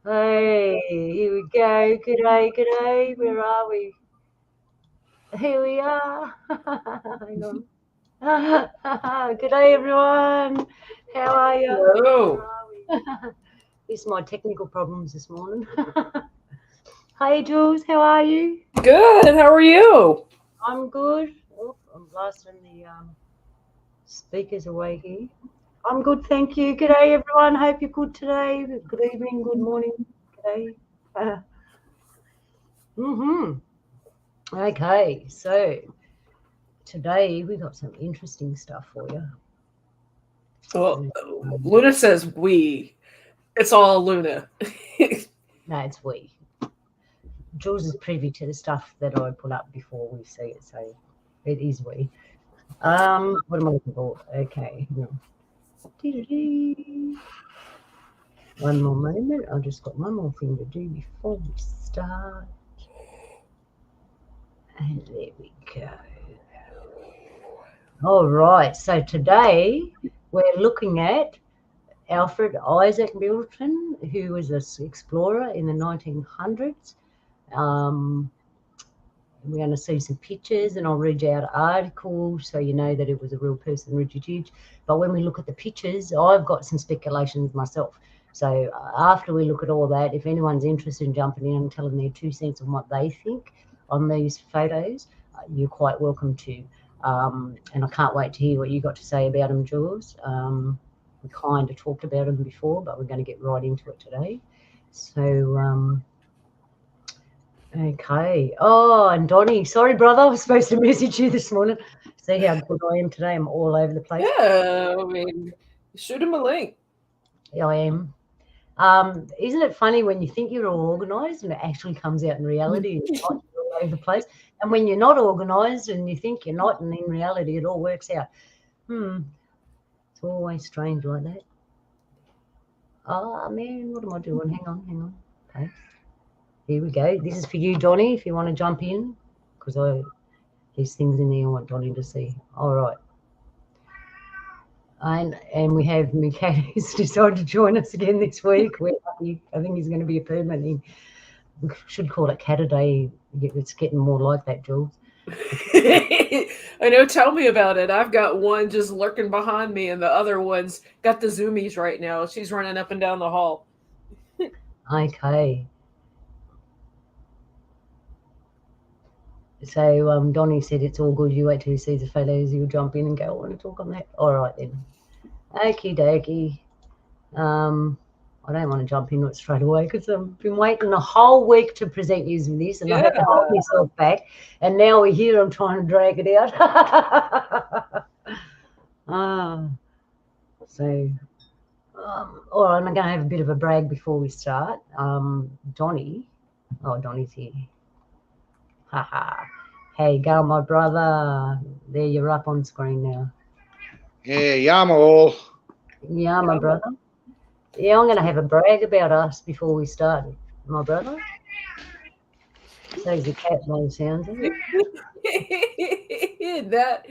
Hey, here we go. G'day, g'day. Where are we? Here we are. Hang on. G'day, everyone. How are you? Hello. These are my technical problems this morning. Hey, Jules. How are you? Good. How are you? I'm good. Oh, I'm blasting the speakers away here. I'm good, thank you. G'day, everyone. Hope you're good today. Good evening, good morning, g'day. Mm-hmm. Okay, so today we got some interesting stuff for you. Well, And, Luna says we. It's all Luna. no, it's we. Jules is privy to the stuff that I put up before we see it, so it is we. What am I looking for? Okay, hang on. One more moment. I've just got one more thing to do before we start. And there we go. All right, so today we're looking at Alfred Isaac Milton, who was an explorer in the 1900s. We're going to see some pictures, and I'll read you out an article so you know that it was a real person, Richard Hughes. But when we look at the pictures, I've got some speculations myself. So after we look at all that, if anyone's interested in jumping in and telling their 2 cents on what they think on these photos, you're quite welcome to. And I can't wait to hear what you got to say about them, Jules. We kind of talked about them before, but we're going to get right into it today. So, okay. Oh, and Donnie, sorry, brother, I was supposed to message you this morning. See how good I am today? I'm all over the place. Yeah, I mean, shoot him a link. Yeah, I am. Isn't it funny when you think you're all organised and it actually comes out in reality and you're not all over the place? And when you're not organised and you think you're not, and in reality it all works out. It's always strange like that. Oh, man, what am I doing? Hang on. Okay. Here we go. This is for you, Donnie, if you want to jump in, because there's things in there I want Donnie to see. All right. And we have Mikhail who's decided to join us again this week. I think he's going to be a permanent. We should call it Cat a Day. It's getting more like that, Jules. I know. Tell me about it. I've got one just lurking behind me, and the other one's got the zoomies right now. She's running up and down the hall. Okay. So Donnie said it's all good. You wait till you see the photos. You'll jump in and go, I want to talk on that. All right then. Okie dokie. I don't want to jump into it straight away because I've been waiting a whole week to present you with this, and I had to hold Yeah. myself back. And now we're here. I'm trying to drag it out. So, all right. I'm going to have a bit of a brag before we start. Donnie's here. Haha. Hey, go, my brother. There, you're up on screen now. Yeah, yum all. Yeah, my brother. Yeah, I'm going to have a brag about us before we start, my brother. So he's a cat by the sounds of it. that.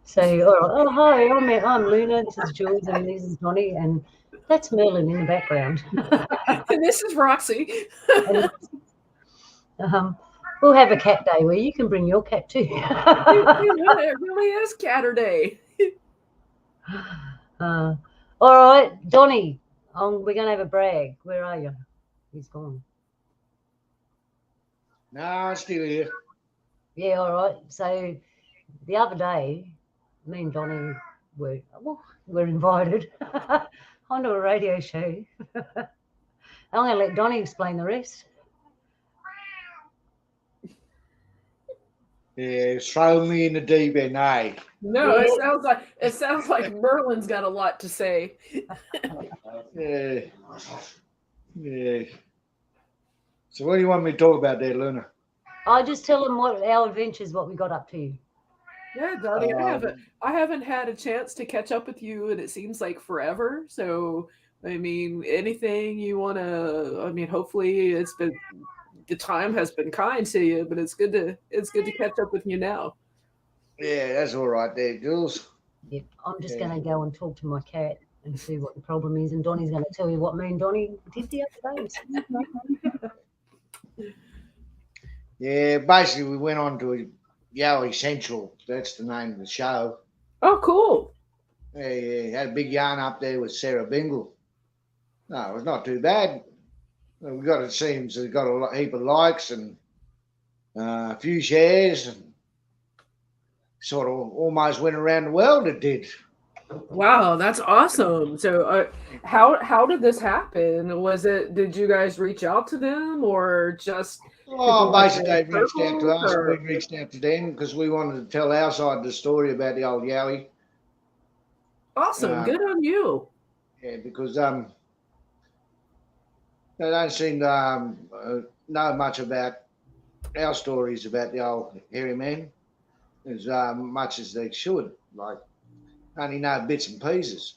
So, all right. Oh, hi, I'm Luna. This is Jules, and this is Donnie, and that's Merlin in the background. And this is Roxy. And, we'll have a cat day where you can bring your cat too. It really is Catterday. All right, Donnie, we're going to have a brag. Where are you? He's gone. Nah, still here. Yeah, all right. So the other day, me and Donnie were invited onto a radio show. I'm going to let Donnie explain the rest. Yeah, throw me in the deep end, eh? No, it sounds like Merlin's got a lot to say. Yeah. Yeah. So what do you want me to talk about there, Luna? I'll just tell him what our adventures, what we got up to. Yeah, Donnie, I haven't had a chance to catch up with you, and it seems like forever. So, I mean, anything you want to? I mean, hopefully, the time has been kind to you, but it's good to catch up with you now. Yeah, that's all right there, Jules. Yep. I'm just Yeah. going to go and talk to my cat. and see what the problem is. And Donnie's going to tell you what me and Donnie did the other day. Yeah, basically we went on to Yowie Central. That's the name of the show. Oh, cool. Yeah, had a big yarn up there with Sarah Bingle. No, it was not too bad. We got, it seems, it got a heap of likes and a few shares, and sort of almost went around the world. It did. Wow, that's awesome. So, how did this happen? Was it, did you guys reach out to them, or just Oh, people like basically their they reached out to circles, us. or? We reached out to them because we wanted to tell our side of the story about the old Yowie. Awesome, good on you. Yeah, because they don't seem to know much about our stories about the old hairy man as much as they should. Like, only know bits and pieces.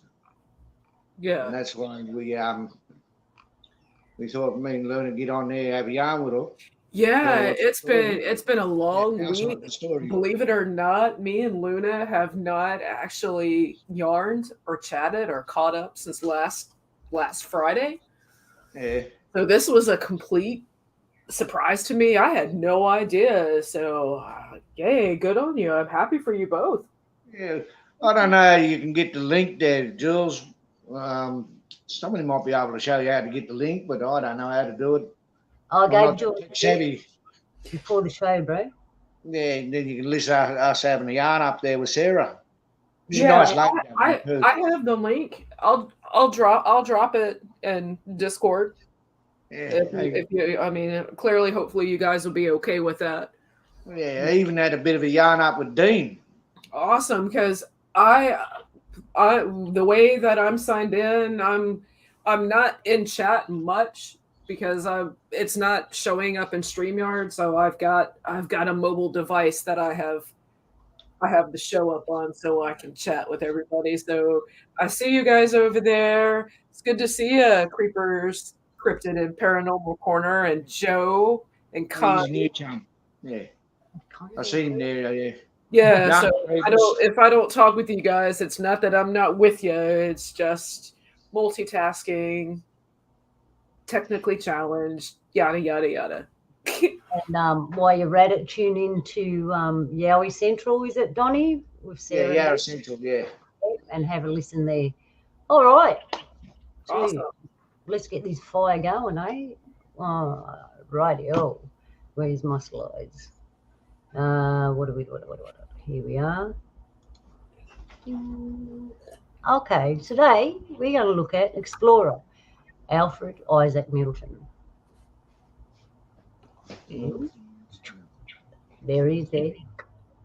Yeah. And that's why we thought me and Luna get on there, have a yarn with her. Yeah, it's been a long week. Story. Believe it or not, me and Luna have not actually yarned or chatted or caught up since last Friday. Yeah. So this was a complete surprise to me. I had no idea. So yay, good on you. I'm happy for you both. Yeah. I don't know how you can get the link there, Jules. Somebody might be able to show you how to get the link, but I don't know how to do it. I gave Jules savvy before the show, bro. Yeah, and then you can listen to us having a yarn up there with Sarah. She's nice lady. I have the link. I'll drop it in Discord. Yeah, if you, I mean, clearly, hopefully, you guys will be okay with that. Yeah, I even had a bit of a yarn up with Dean. Awesome, because I the way that I'm signed in, I'm not in chat much because it's not showing up in StreamYard. So I've got a mobile device that I have the show up on so I can chat with everybody. So I see you guys over there. It's good to see you, Creepers, Cryptid, and Paranormal Corner, and Joe and Con. He's new chum. Yeah, I see him there. Yeah. Yeah, so if I don't talk with you guys, it's not that I'm not with you. It's just multitasking, technically challenged, yada yada yada. And while you're at it, tune in to Yowie Central, is it, Donnie? With Sarah. Yeah, Yowie Central, yeah. And have a listen there. All right. Awesome. Let's get this fire going, eh? Oh, righty-o. Where's my slides? What do we do? Here we are. Okay, today we're going to look at Explorer, Alfred Isaac Middleton. There he is there.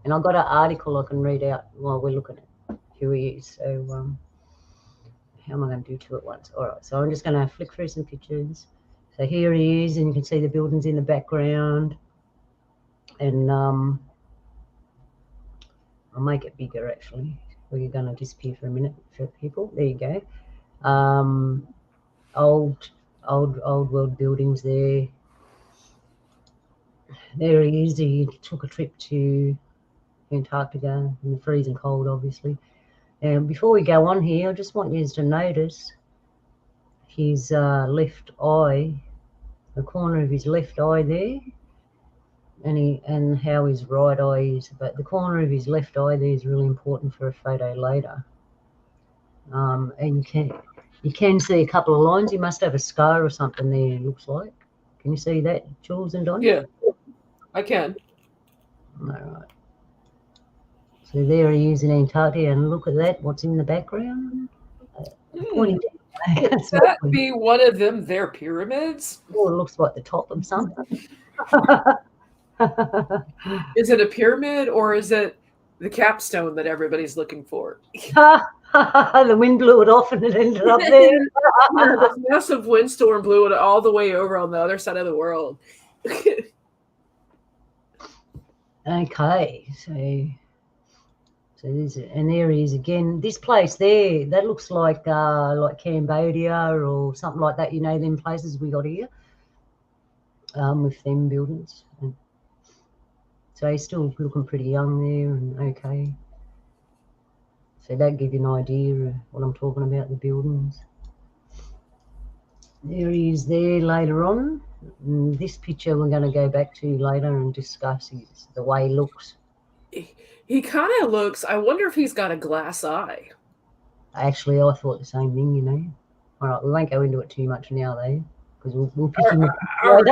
And I've got an article I can read out while we're looking at who he is. So how am I going to do two at once? All right, so I'm just going to flick through some pictures. So here he is, and you can see the buildings in the background. And I'll make it bigger, actually. We're going to disappear for a minute for people. There you go. Old world buildings there. There he is. He took a trip to Antarctica in the freezing cold, obviously. And before we go on here, I just want you to notice his left eye, the corner of his left eye there, and how his right eye is. But the corner of his left eye there is really important for a photo later. And you can see a couple of lines. He must have a scar or something there, it looks like. Can you see that, Jules and Donnie? Yeah, I can. All right. So there he is in Antarctica, and look at that. What's in the background? Pointing down. Could that be one of them? Their pyramids? Oh, it looks like the top of something. Is it a pyramid, or is it the capstone that everybody's looking for? The wind blew it off and it ended up there. The massive windstorm blew it all the way over on the other side of the world. Okay, so there's, and there he is again. This place there, that looks like Cambodia or something like that. You know, them places we got here with them buildings. And so he's still looking pretty young there and okay. So that give you an idea of what I'm talking about, the buildings. There he is there later on. And this picture we're going to go back to later and discuss the way he looks. He kind of looks, I wonder if he's got a glass eye. Actually, I thought the same thing, you know. All right, we won't go into it too much now, though, because we'll pick him apart.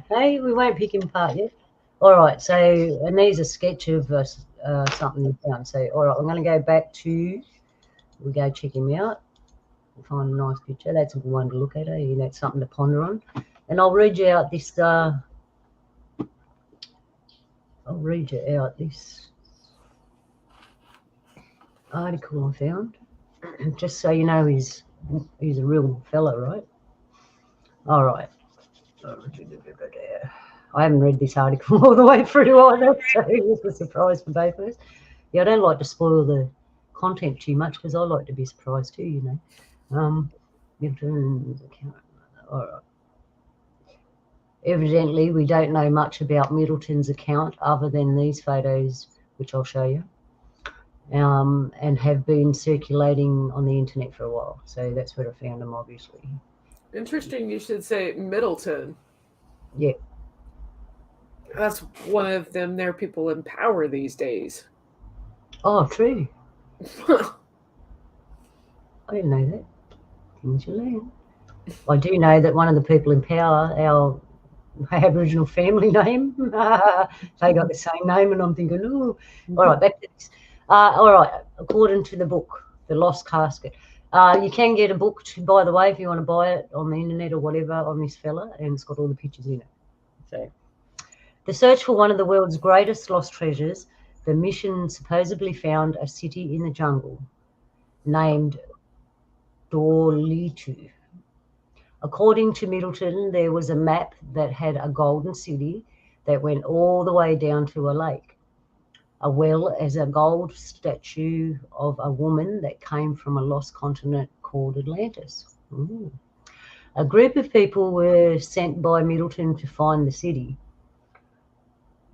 Hey, we won't pick him apart yet. All right, so, and there's a sketch of something we found. So, all right, I'm going to go back to, we'll go check him out. Find a nice picture. That's a good one to look at. You know, it's something to ponder on. And I'll read you out this, article I found, just so you know he's a real fella, right? All right. I haven't read this article all the way through either, so it was a surprise for both of us. Yeah, I don't like to spoil the content too much because I like to be surprised too, you know. Middleton's account. All right. Evidently, we don't know much about Middleton's account other than these photos, which I'll show you. And have been circulating on the internet for a while. So that's where I found them, obviously. Interesting you should say Middleton. Yeah. That's one of them there people in power these days. Oh, true. I didn't know that. Things you learn. I do know that one of the people in power, our Aboriginal family name, they got the same name, and I'm thinking, oh, all right, back to this. All right, according to the book, The Lost Casket. You can get a book, by the way, if you want to buy it on the internet or whatever, on this fella, and it's got all the pictures in it. So, the search for one of the world's greatest lost treasures, the mission supposedly found a city in the jungle named Dorlitu. According to Middleton, there was a map that had a golden city that went all the way down to a lake, as well as a gold statue of a woman that came from a lost continent called Atlantis. Ooh. A group of people were sent by Middleton to find the city,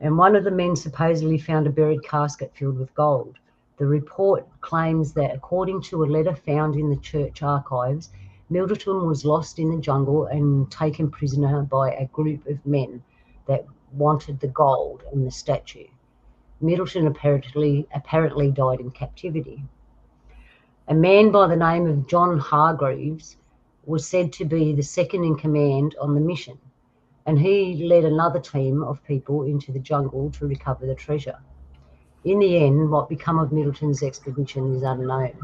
and one of the men supposedly found a buried casket filled with gold. The report claims that, according to a letter found in the church archives, Middleton was lost in the jungle and taken prisoner by a group of men that wanted the gold and the statue. Middleton apparently died in captivity. A man by the name of John Hargreaves was said to be the second in command on the mission, and he led another team of people into the jungle to recover the treasure. In the end, what became of Middleton's expedition is unknown.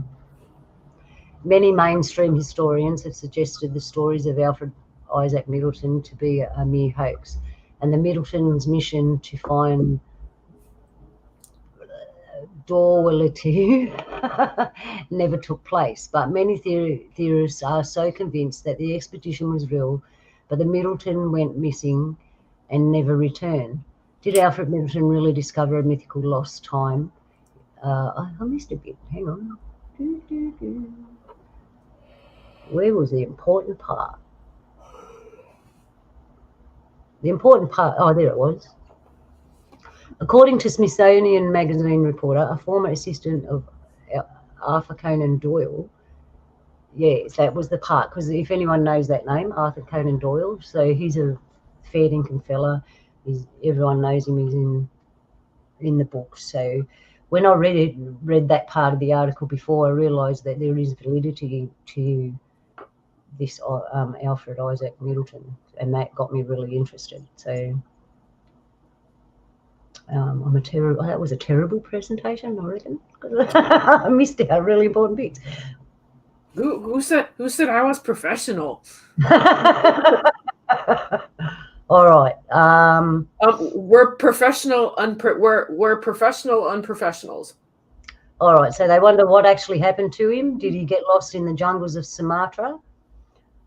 Many mainstream historians have suggested the stories of Alfred Isaac Middleton to be a mere hoax, and the Middleton's mission to find Dorlitu never took place. But many theorists are so convinced that the expedition was real, but the Middleton went missing and never returned. Did Alfred Middleton really discover a mythical lost time? I missed a bit. Hang on. Where was the important part? The important part, oh, there it was. According to Smithsonian Magazine reporter, a former assistant of Arthur Conan Doyle, yes, that was the part, because if anyone knows that name, Arthur Conan Doyle, so he's a fair dinkum fella. Everyone knows him. He's in the book. So when I read that part of the article before, I realised that there is validity to this Alfred Isaac Middleton, and that got me really interested. So that was a terrible presentation, I reckon. I missed out really important bits. Who said I was professional? All right. We're professional unprofessionals. All right. So they wonder what actually happened to him. Did he get lost in the jungles of Sumatra?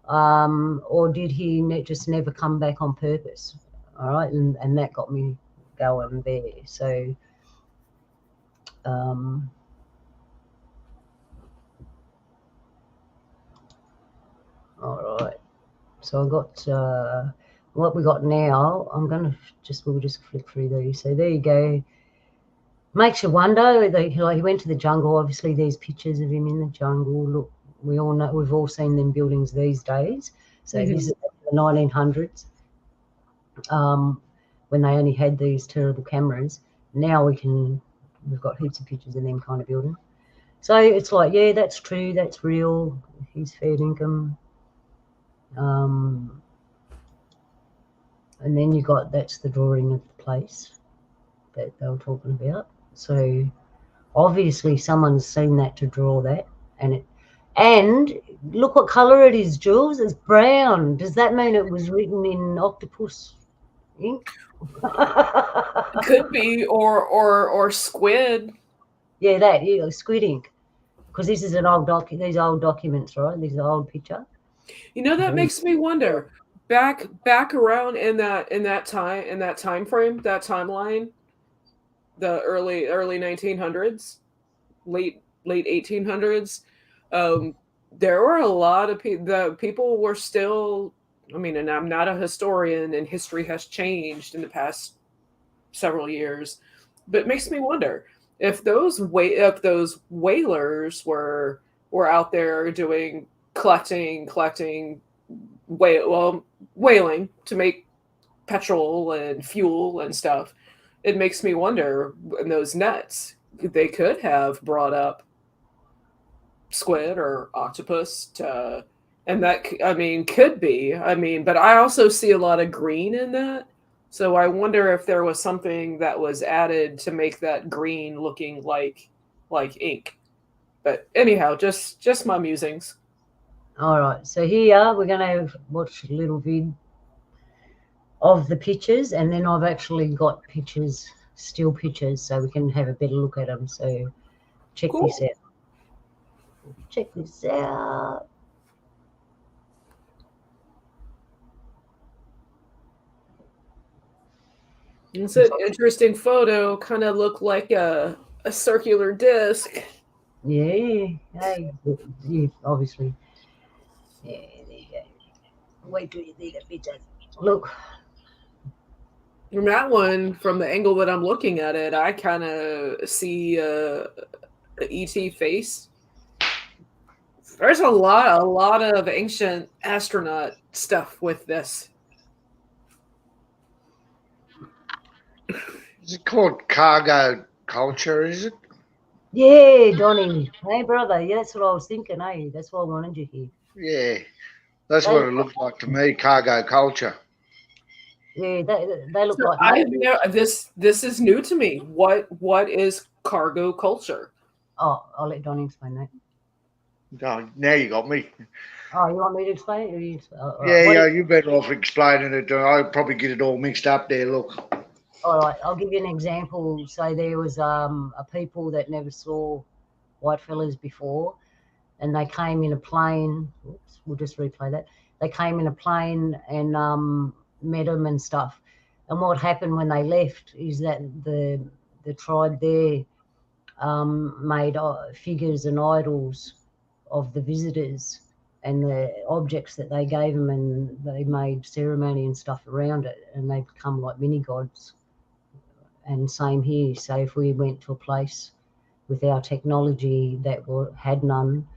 Or did he just never come back on purpose? All right. And that got me going there. So, all right. So I got what we got now. We'll just flick through these. So there you go. makes you wonder. He went to the jungle. Obviously, there's pictures of him in the jungle. Look, we all know, we've all seen them buildings these days. So this is the 1900s, when they only had these terrible cameras. Now we've got heaps of pictures of them kind of building. So it's like, yeah, that's true, that's real. He's fair income. And then that's the drawing of the place that they were talking about. So obviously someone's seen that to draw that, and look what colour it is, Jules. It's brown. Does that mean it was written in octopus ink? Could be, or squid. Yeah, squid ink. Because this is an old these old documents, right? This is an old picture. You know, that makes me wonder. Back around in that time frame, that timeline, the early 1900s, late 1800s, there were a lot of the people were still. I mean, and I'm not a historian, and history has changed in the past several years, but it makes me wonder if those whalers were out there doing collecting whaling to make petrol and fuel and stuff. It makes me wonder, in those nets, they could have brought up squid or octopus and that, I mean, could be. I mean, but I also see a lot of green in that. So I wonder if there was something that was added to make that green looking like ink. But anyhow, just my musings. All right. So here we're going to watch a little vid of the pictures, and then I've actually got pictures, still pictures, so we can have a better look at them. So check this out. Check this out. It's an interesting photo. Kind of looked like a circular disc. Yeah. Hey, yeah, obviously. Yeah, there you go. Wait till you see the pictures. Look. From that one, from the angle that I'm looking at it, I kind of see a ET face. There's a lot of ancient astronaut stuff with this. Is it called cargo culture, is it? Yeah, Donnie. Hey, brother. Yeah, that's what I was thinking, eh? That's why I wanted you here. Yeah, that's what it looked like to me, cargo culture. Yeah, they look So like... this is new to me. What is cargo culture? Oh, I'll let Donnie explain that. Oh, now you got me. Oh, you want me to explain it? Yeah, you're better off explaining it. I'll probably get it all mixed up there, look. All right, I'll give you an example. Say there was a people that never saw whitefellas before, and they came in a plane. Oops, we'll just replay that. They came in a plane and met them and stuff. And what happened when they left is that the tribe there made figures and idols of the visitors and the objects that they gave them, and they made ceremony and stuff around it, and they become like mini gods. And same here. So if we went to a place with our technology that had none,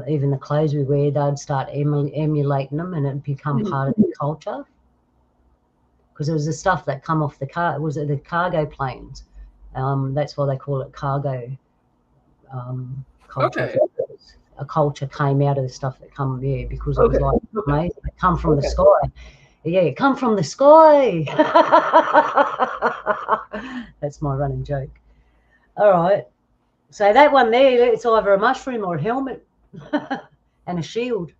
even the clothes we wear, they'd start emulating them, and it'd become part of the culture. Because it was the stuff that come off the car. It was the cargo planes. That's why they call it cargo culture. Okay. A culture came out of the stuff that come there, because it was like amazing. It come from the sky. Yeah, it come from the sky. That's my running joke. All right. So that one there, it's either a mushroom or a helmet and a shield.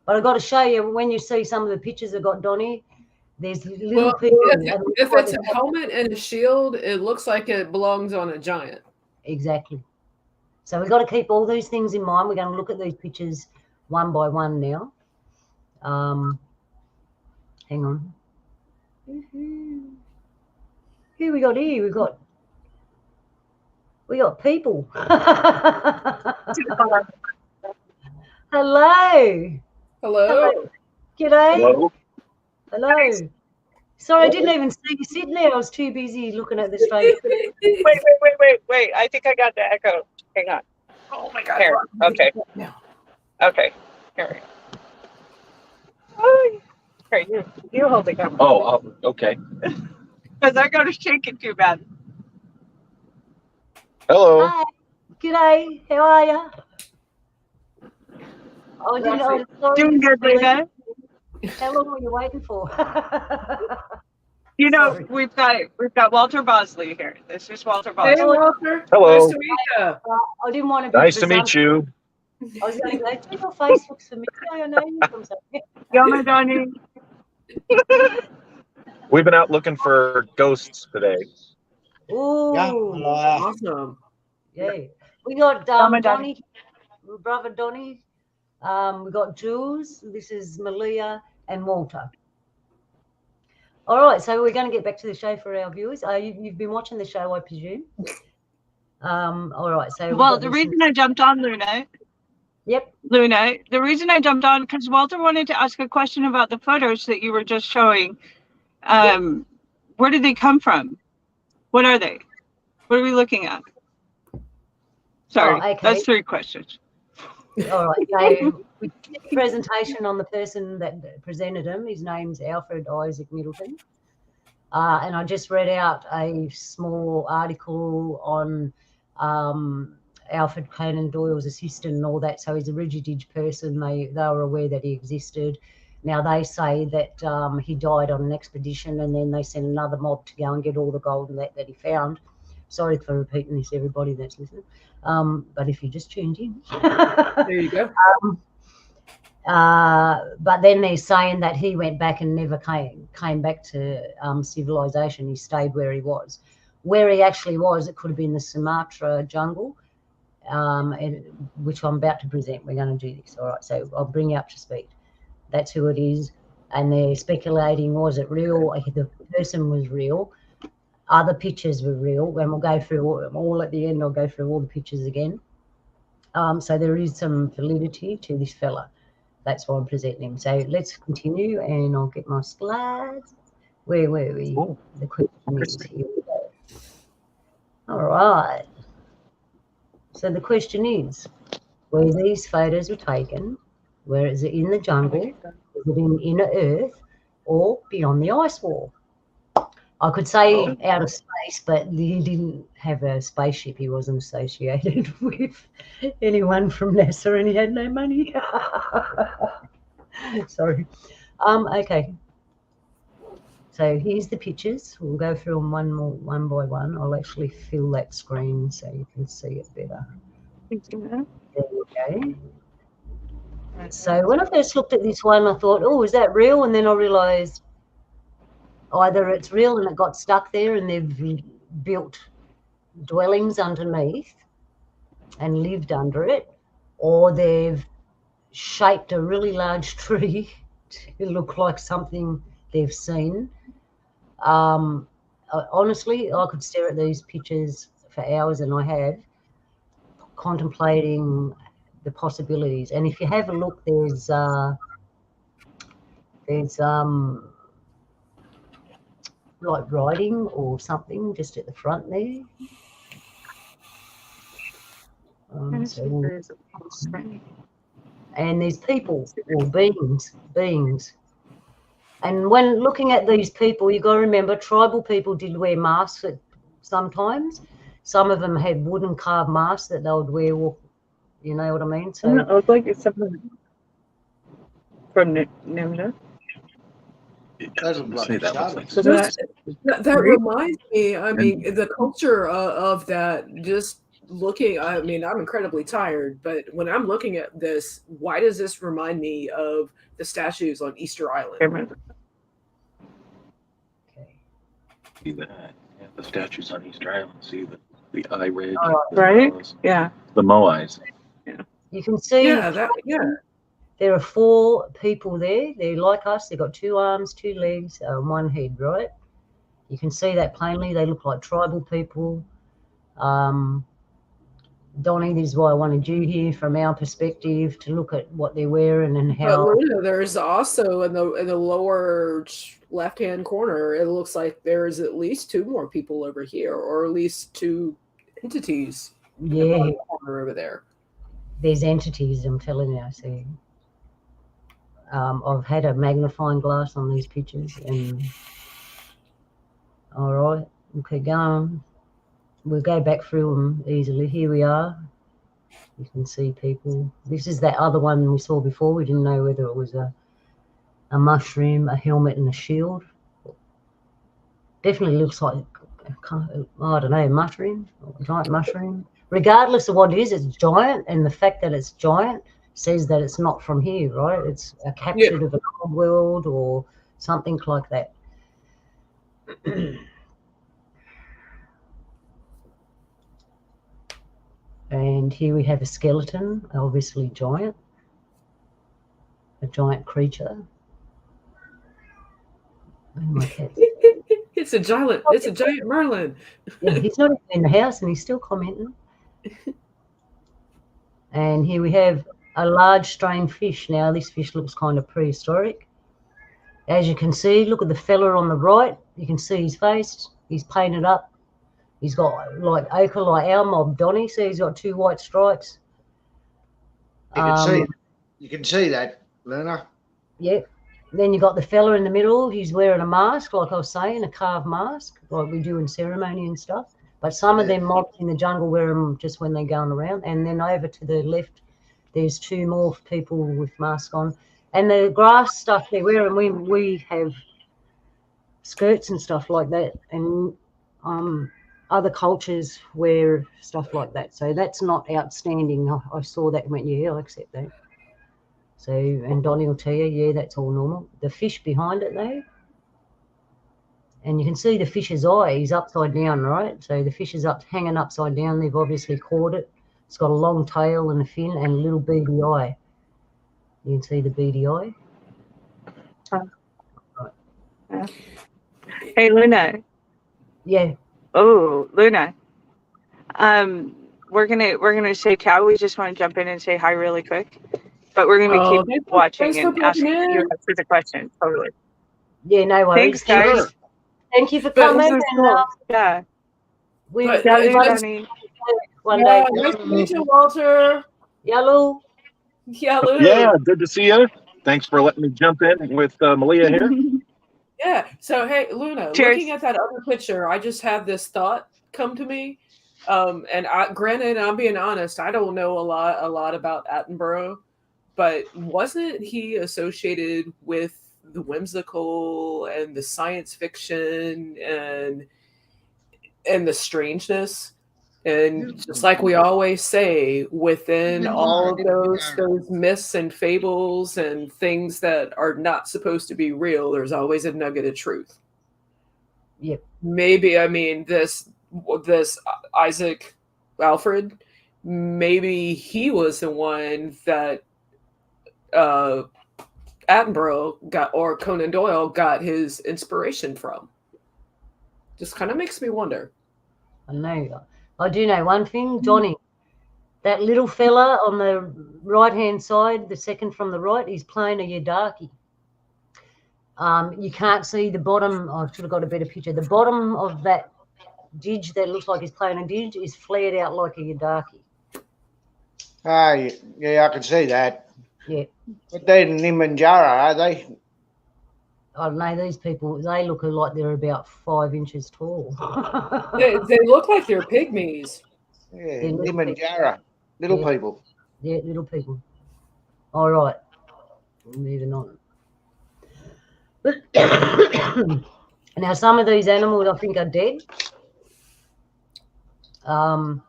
But I've got to show you, when you see some of the pictures I've got, Donnie, there's little people. If it's a helmet and a shield, it looks like it belongs on a giant. Exactly. So we've got to keep all these things in mind. We're going to look at these pictures one by one now. Hang on. Who we got here? We got people. Hello. Hello. G'day. Hello. Hello. Sorry, I didn't even see you sitting there. I was too busy looking at the strange. Wait. I think I got the echo. Hang on. Oh my God. Here. Okay. Okay. Here. Oh, here, you hold the camera. Oh, okay. Because I go to shake it too bad. Hello. Hi, Gday. How are you? Oh, sorry. Doing good, Lena. How long were you waiting for? You know, Sorry. we've got Walter Bosley here. This is Walter Hey, Bosley. Walter. Hello. Nice to meet you. I didn't want to be Nice to meet you. I was going to go, check your Facebook's for me. I know you from somewhere. Yama Donnie. We've been out looking for ghosts today. Ooh, Yeah. Awesome. yeah. We got Donnie. Donnie, brother Donnie. We got Jules. This is Malia and Walter. All right, so we're going to get back to the show for our viewers. You've been watching the show, I presume. All right, so Well, the reason I jumped on, Luna, the reason I jumped on because Walter wanted to ask a question about the photos that you were just showing. Where did they come from? What are they? What are we looking at? Sorry, okay. That's 3 questions. All right, so we did a presentation on the person that presented him. His name's Alfred Isaac Middleton. And I just read out a small article on Alfred Conan Doyle's assistant and all that. So he's a Ridgidge person. They were aware that he existed. Now they say that he died on an expedition and then they sent another mob to go and get all the gold and that he found. Sorry for repeating this, everybody that's listening. But if you just tuned in. There you go. But then they're saying that he went back and never came back to civilization. He stayed where he was. Where he actually was, it could have been the Sumatra jungle, which I'm about to present. We're going to do this. All right, so I'll bring you up to speed. That's who it is. And they're speculating, was it real? The person was real. Other pictures were real. And we'll go through all at the end. I'll go through all the pictures again. So there is some validity to this fella. That's why I'm presenting him. So let's continue, and I'll get my slides. Where were we? Ooh. The question is, here we go. All right. So the question is, where these photos were taken, where is it in the jungle, is it in inner earth, or beyond the ice wall? I could say out of space, but he didn't have a spaceship. He wasn't associated with anyone from NASA, and he had no money. Sorry. Okay. So here's the pictures. We'll go through them one by one. I'll actually fill that screen so you can see it better. There we go. So when I first looked at this one, I thought, oh, is that real? And then I realised either it's real and it got stuck there and they've built dwellings underneath and lived under it, or they've shaped a really large tree to look like something they've seen. Honestly, I could stare at these pictures for hours, and I have, contemplating the possibilities. And if you have a look, there's like writing or something just at the front there. And there's people or beings. And when looking at these people, you've got to remember tribal people did wear masks sometimes. Some of them had wooden carved masks that they would wear, you know what I mean? So it looks like it's something from Nimna. Doesn't look like That reminds me, I mean, the culture of that, just looking, I mean, I'm incredibly tired, but when I'm looking at this, why does this remind me of the statues on Easter Island? okay. See that? Yeah, the statues on Easter Island. See the eye ridge, Right? Yeah. the moais. You can see Yeah. there are 4 people there. They're like us. They've got 2 arms, 2 legs, 1 head, right? You can see that plainly. They look like tribal people. Donnie, this is why I wanted you here from our perspective to look at what they're wearing and But how. Luna, there's also in the lower left-hand corner, it looks like there's at least 2 more people over here, or at least 2 entities. Yeah, in the corner over there. There's entities, I'm telling you. See, I've had a magnifying glass on these pictures, and all right, we'll keep going. We'll go back through them easily. Here we are. You can see people. This is that other one we saw before. We didn't know whether it was a mushroom, a helmet, and a shield. Definitely looks like, I don't know, mushroom, a giant mushroom. Regardless of what it is, it's giant, and the fact that it's giant says that it's not from here, right? It's a captured of a old world or something like that. And here we have a skeleton, obviously giant, a giant creature. Oh, my cat. It's a giant Merlin. Yeah, he's not even in the house and he's still commenting. And here we have a large strained fish. Now this fish looks kind of prehistoric. As you can see, look at the fella on the right. You can see his face. He's painted up. He's got like ochre, like our mob, Donnie. See, he's got 2 white stripes. You can see that, Luna. Yeah. Then you got the fella in the middle. He's wearing a mask, like I was saying, a carved mask, like we do in ceremony and stuff. But some of them mobs in the jungle wear them just when they're going around. And then over to the left, there's 2 more people with masks on. And the grass stuff they're wearing, we have skirts and stuff like that. And other cultures wear stuff like that. So that's not outstanding. I saw that and went, yeah, I accept that. So, and Donnie will tell you, yeah, that's all normal. The fish behind it, though, and you can see the fish's eye. He's upside down, right? So the fish is hanging upside down. They've obviously caught it. It's got a long tail and a fin and a little beady eye. You can see the beady eye. Right. Hey, Luna. Yeah. Oh, Luna. We're gonna say ciao. We just want to jump in and say hi really quick. But we're going to keep watching and asking you for the question. Totally. Yeah, no worries. Thanks, guys. Sure. Thank you for coming. Cool. Yeah. Nice to meet you, Walter. Yellow. Yeah, good to see you. Thanks for letting me jump in with Malia here. Yeah. So, hey, Luna, looking at that other picture, I just had this thought come to me. And granted, I'm being honest, I don't know a lot about Attenborough. But wasn't he associated with the whimsical and the science fiction and the strangeness? And just like we always say, within all of those myths and fables and things that are not supposed to be real, there's always a nugget of truth. Yep. Maybe, I mean, this Isaac Alfred, maybe he was the one that Attenborough got, or Conan Doyle got his inspiration from. Just kind of makes me wonder. I know. I do know one thing, Johnny. That little fella on the right-hand side, the second from the right, he's playing a Yidaki. You can't see the bottom. I should have got a better picture. The bottom of that didge that looks like he's playing a didge is flared out like a Yidaki. Yeah, I can see that. Yeah. But they're Nimanjara, are they? I don't know, these people, they look like they're about 5 inches tall. They look like they're pygmies. Yeah, Nimanjara. Little people. Yeah, little people. All right. Moving on. Now, some of these animals I think are dead. I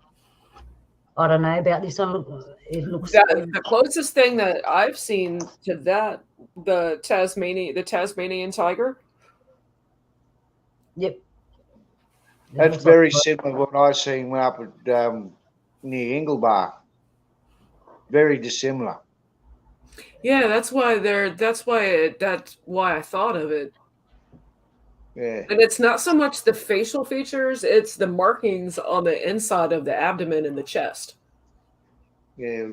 don't know about this one. It looks the closest thing that I've seen to that, the Tasmanian tiger. Yep. That's very similar to what I seen when up at near Inglebar. Very dissimilar. Yeah, that's why I thought of it. Yeah. And it's not so much the facial features, it's the markings on the inside of the abdomen and the chest. Yeah,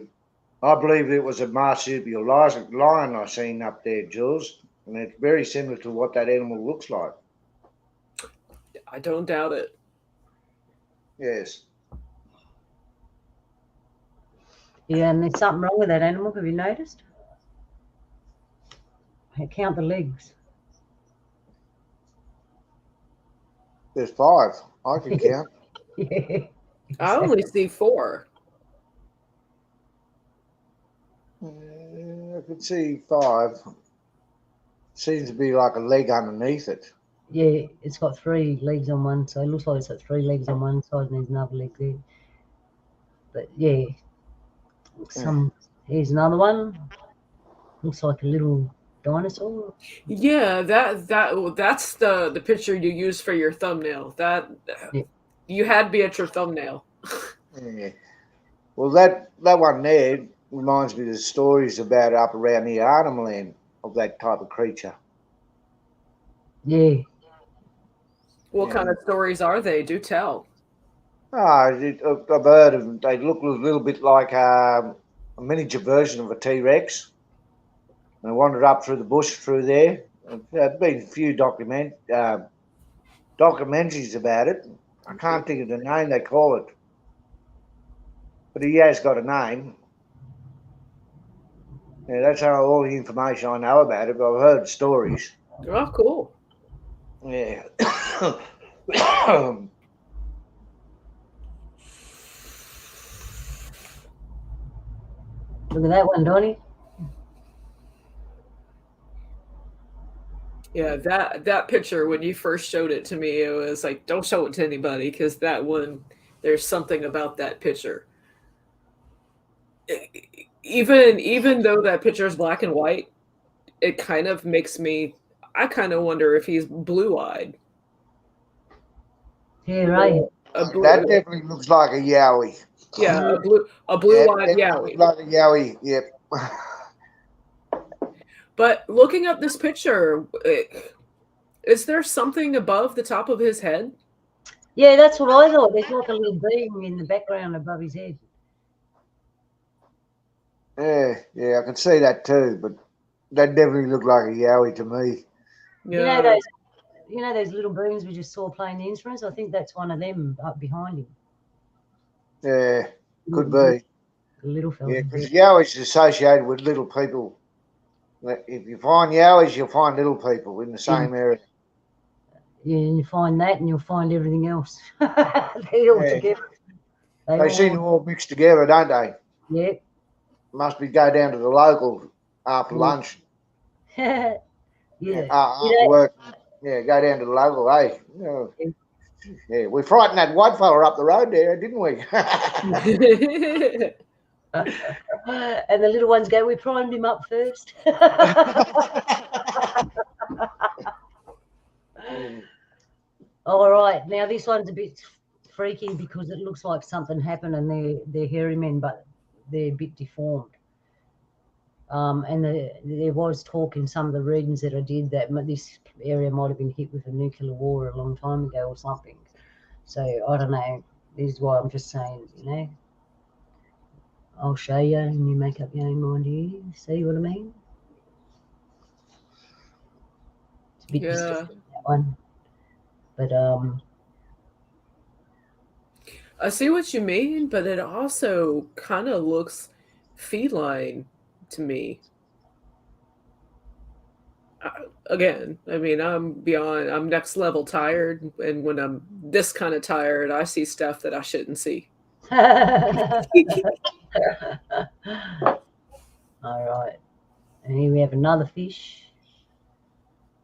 I believe it was a marsupial lion I seen up there, Jules, and it's very similar to what that animal looks like. I don't doubt it. Yes. Yeah, and there's something wrong with that animal. Have you noticed? Count the legs. There's 5. I can count. Yeah. I only see 4. I could see 5. Seems to be like a leg underneath it. Yeah, it's got 3 legs on one side. It looks like it's got 3 legs on one side and there's another leg there. But yeah, here's another one. Looks like a little dinosaur. Yeah, that's the picture you use for your thumbnail. You had to be at your thumbnail. Yeah. Well, that one there reminds me of the stories about up around the Arnhem Land of that type of creature. Yeah. What kind of stories are they? Do tell. I've heard of them. They look a little bit like a miniature version of a T-Rex. They wandered up through the bush through there. There's been a few documentaries about it. I can't think of the name they call it. But he has got a name. Yeah, that's all the information I know about it, but I've heard stories. Oh, cool. Yeah. Look at that one, Donnie. Yeah, that picture, when you first showed it to me, it was like, don't show it to anybody, because that one, there's something about that picture. Even though that picture is black and white, it kind of makes me, I kind of wonder if he's blue-eyed. Yeah, right. That definitely looks like a yowie. Yeah, a blue-eyed yowie. Looks like a yowie, yep. But looking at this picture, is there something above the top of his head? Yeah, that's what I thought. There's like a little being in the background above his head. Yeah, I can see that too, but that definitely looked like a yowie to me. Yeah. You know those little beings we just saw playing the instruments? I think that's one of them up behind him. Yeah, could be. The little fella. Yeah, because yowies is associated with little people. If you find yowies, you'll find little people in the same area. Yeah, and you find that and you'll find everything else. They're all together. They seem to all mix together, don't they? Yeah. Must be go down to the local after lunch. Yeah. After work. Yeah, go down to the local, hey. Yeah, we frightened that white fella up the road there, didn't we? And the little ones go, we primed him up first. All right, now this one's a bit freaky because it looks like something happened and they're hairy men, but they're a bit deformed. And there was talk in some of the readings that I did that this area might have been hit with a nuclear war a long time ago or something. So I don't know. This is why I'm just saying, I'll show you and you make up your own mind here. See what I mean? It's a bit disturbing, that one. But I see what you mean, but it also kind of looks feline to me. Again, I mean, I'm next level tired, and when I'm this kind of tired, I see stuff that I shouldn't see. all right, and here we have another fish,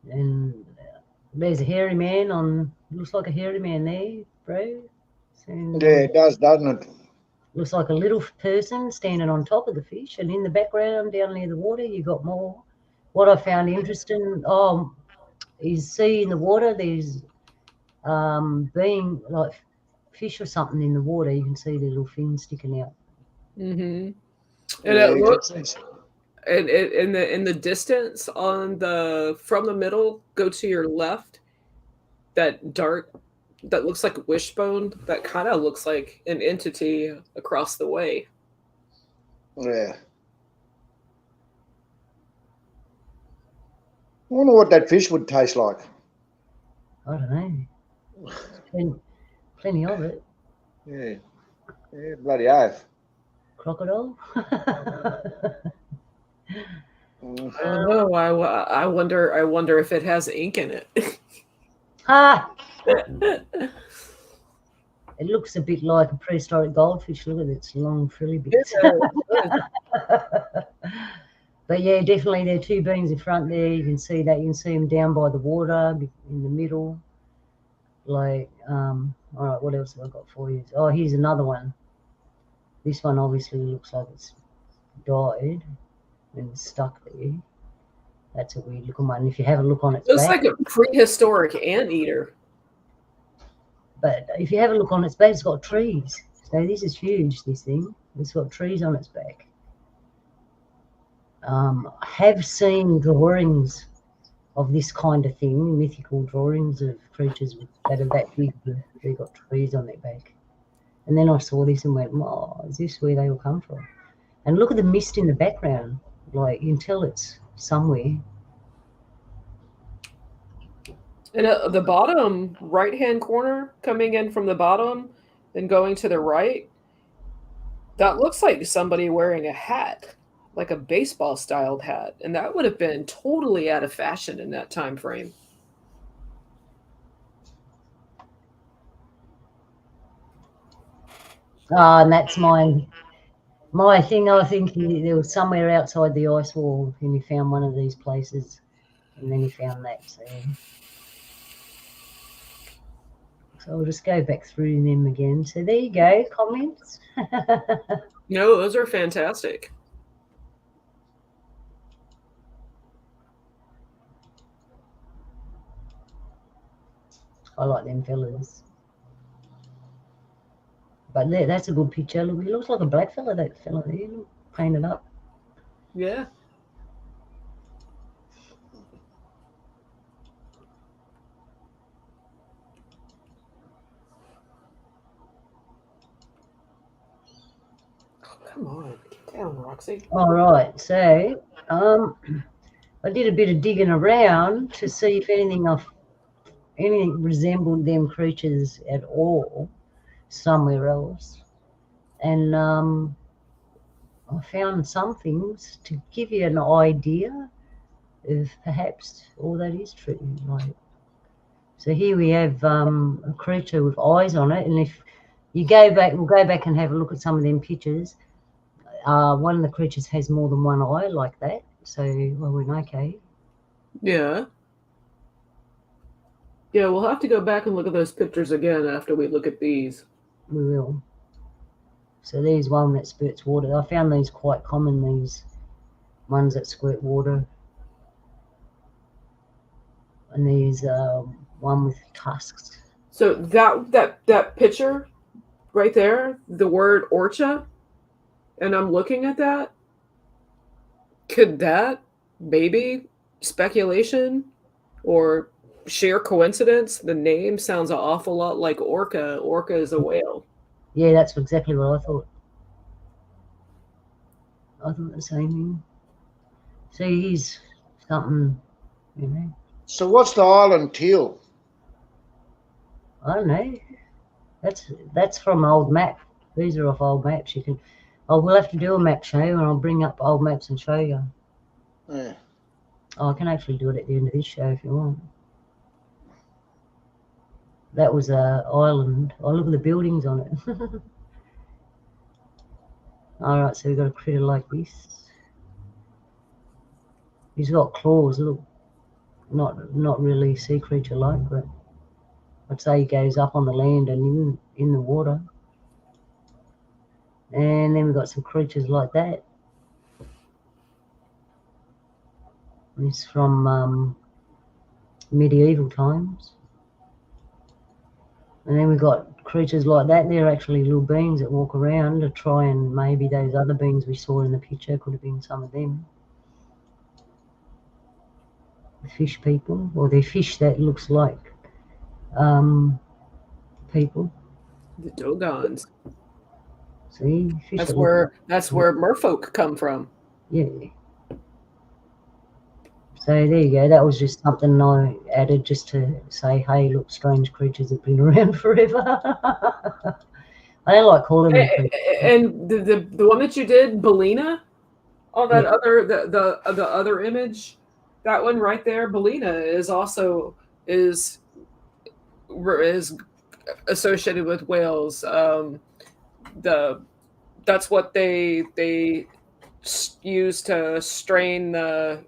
and there's a hairy man looks like a hairy man there, bro. And, yeah, it does, doesn't it? Looks like a little person standing on top of the fish, and in the background down near the water you got more. What I found interesting is in the water there's being like fish or something in the water. You can see their little fins sticking out. Mm-hmm. And it looks, and in the distance from the middle, go to your left. That looks like a wishbone. That kind of looks like an entity across the way. Yeah. I wonder what that fish would taste like. I don't know. Plenty of it. Yeah. Yeah, bloody oath. Crocodile? Mm. I don't know. I wonder if it has ink in it. Ah! It looks a bit like a prehistoric goldfish. Look at its long frilly bits. But yeah, definitely there are two beams in front there. You can see that. You can see them down by the water in the middle. Like, all right, what else have I got for you? Oh, here's another one. This one obviously looks like it's died and it's stuck there. That's a weird looking one. If you have a look on its Looks back. like a prehistoric anteater. But if you have a look on its back, it's got trees. So this is huge, this thing. It's got trees on its back. I have seen drawings of this kind of thing, mythical drawings of creatures that are that big, they've got trees on their back. And then I saw this and went, oh, is this where they all come from? And look at the mist in the background. Like, you can tell it's somewhere. And at the bottom right-hand corner, coming in from the bottom and going to the right, that looks like somebody wearing a hat, like a baseball-styled hat. And that would have been totally out of fashion in that time frame. And that's my thing. I think there was somewhere outside the ice wall, and he found one of these places, and then he found that. So I'll just go back through them again. So there you go, comments. No, those are fantastic. I like them fellas. But there, that's a good picture. Look, he looks like a black fella, that fella there, painted up. Yeah. Oh, come on, get down, Roxy. All right, so I did a bit of digging around to see if anything resembled them creatures at all somewhere else, and I found some things to give you an idea of perhaps all that is true. Like, so here we have a creature with eyes on it, and if you go back, we'll go back and have a look at some of them pictures. One of the creatures has more than one eye like that, so well, we went, okay. Yeah. Yeah, we'll have to go back and look at those pictures again after we look at these. We will. So there's one that spurts water. I found these quite common, these ones that squirt water. And there's one with tusks. So that picture right there, the word orcha, and I'm looking at that. Could that maybe speculation or sheer coincidence? The name sounds an awful lot like orca. Orca is a whale. Yeah, that's exactly what I thought. I thought the same thing. See, he's something, you know. So what's the island teal? I don't know. That's from old map. These are off old maps. You can. Oh, we'll have to do a map show, and I'll bring up old maps and show you. Yeah. Oh, I can actually do it at the end of this show if you want. That was a island. Oh, look at the buildings on it. All right, so we've got a critter like this. He's got claws. Look, not really sea creature like, but I'd say he goes up on the land and in the water. And then we've got some creatures like that. It's from medieval times. And then we've got creatures like that. They're actually little beings that walk around to try and maybe those other beings we saw in the picture could have been some of them. The fish people, or they're fish that looks like people. The Dogons. See, that's where merfolk come from. Yeah. So there you go. That was just something I added just to say, hey, look, strange creatures have been around forever. I don't like calling them creatures. And the one that you did, Belina, on that other the other image, that one right there, Belina is also is associated with whales. That's what they use to strain the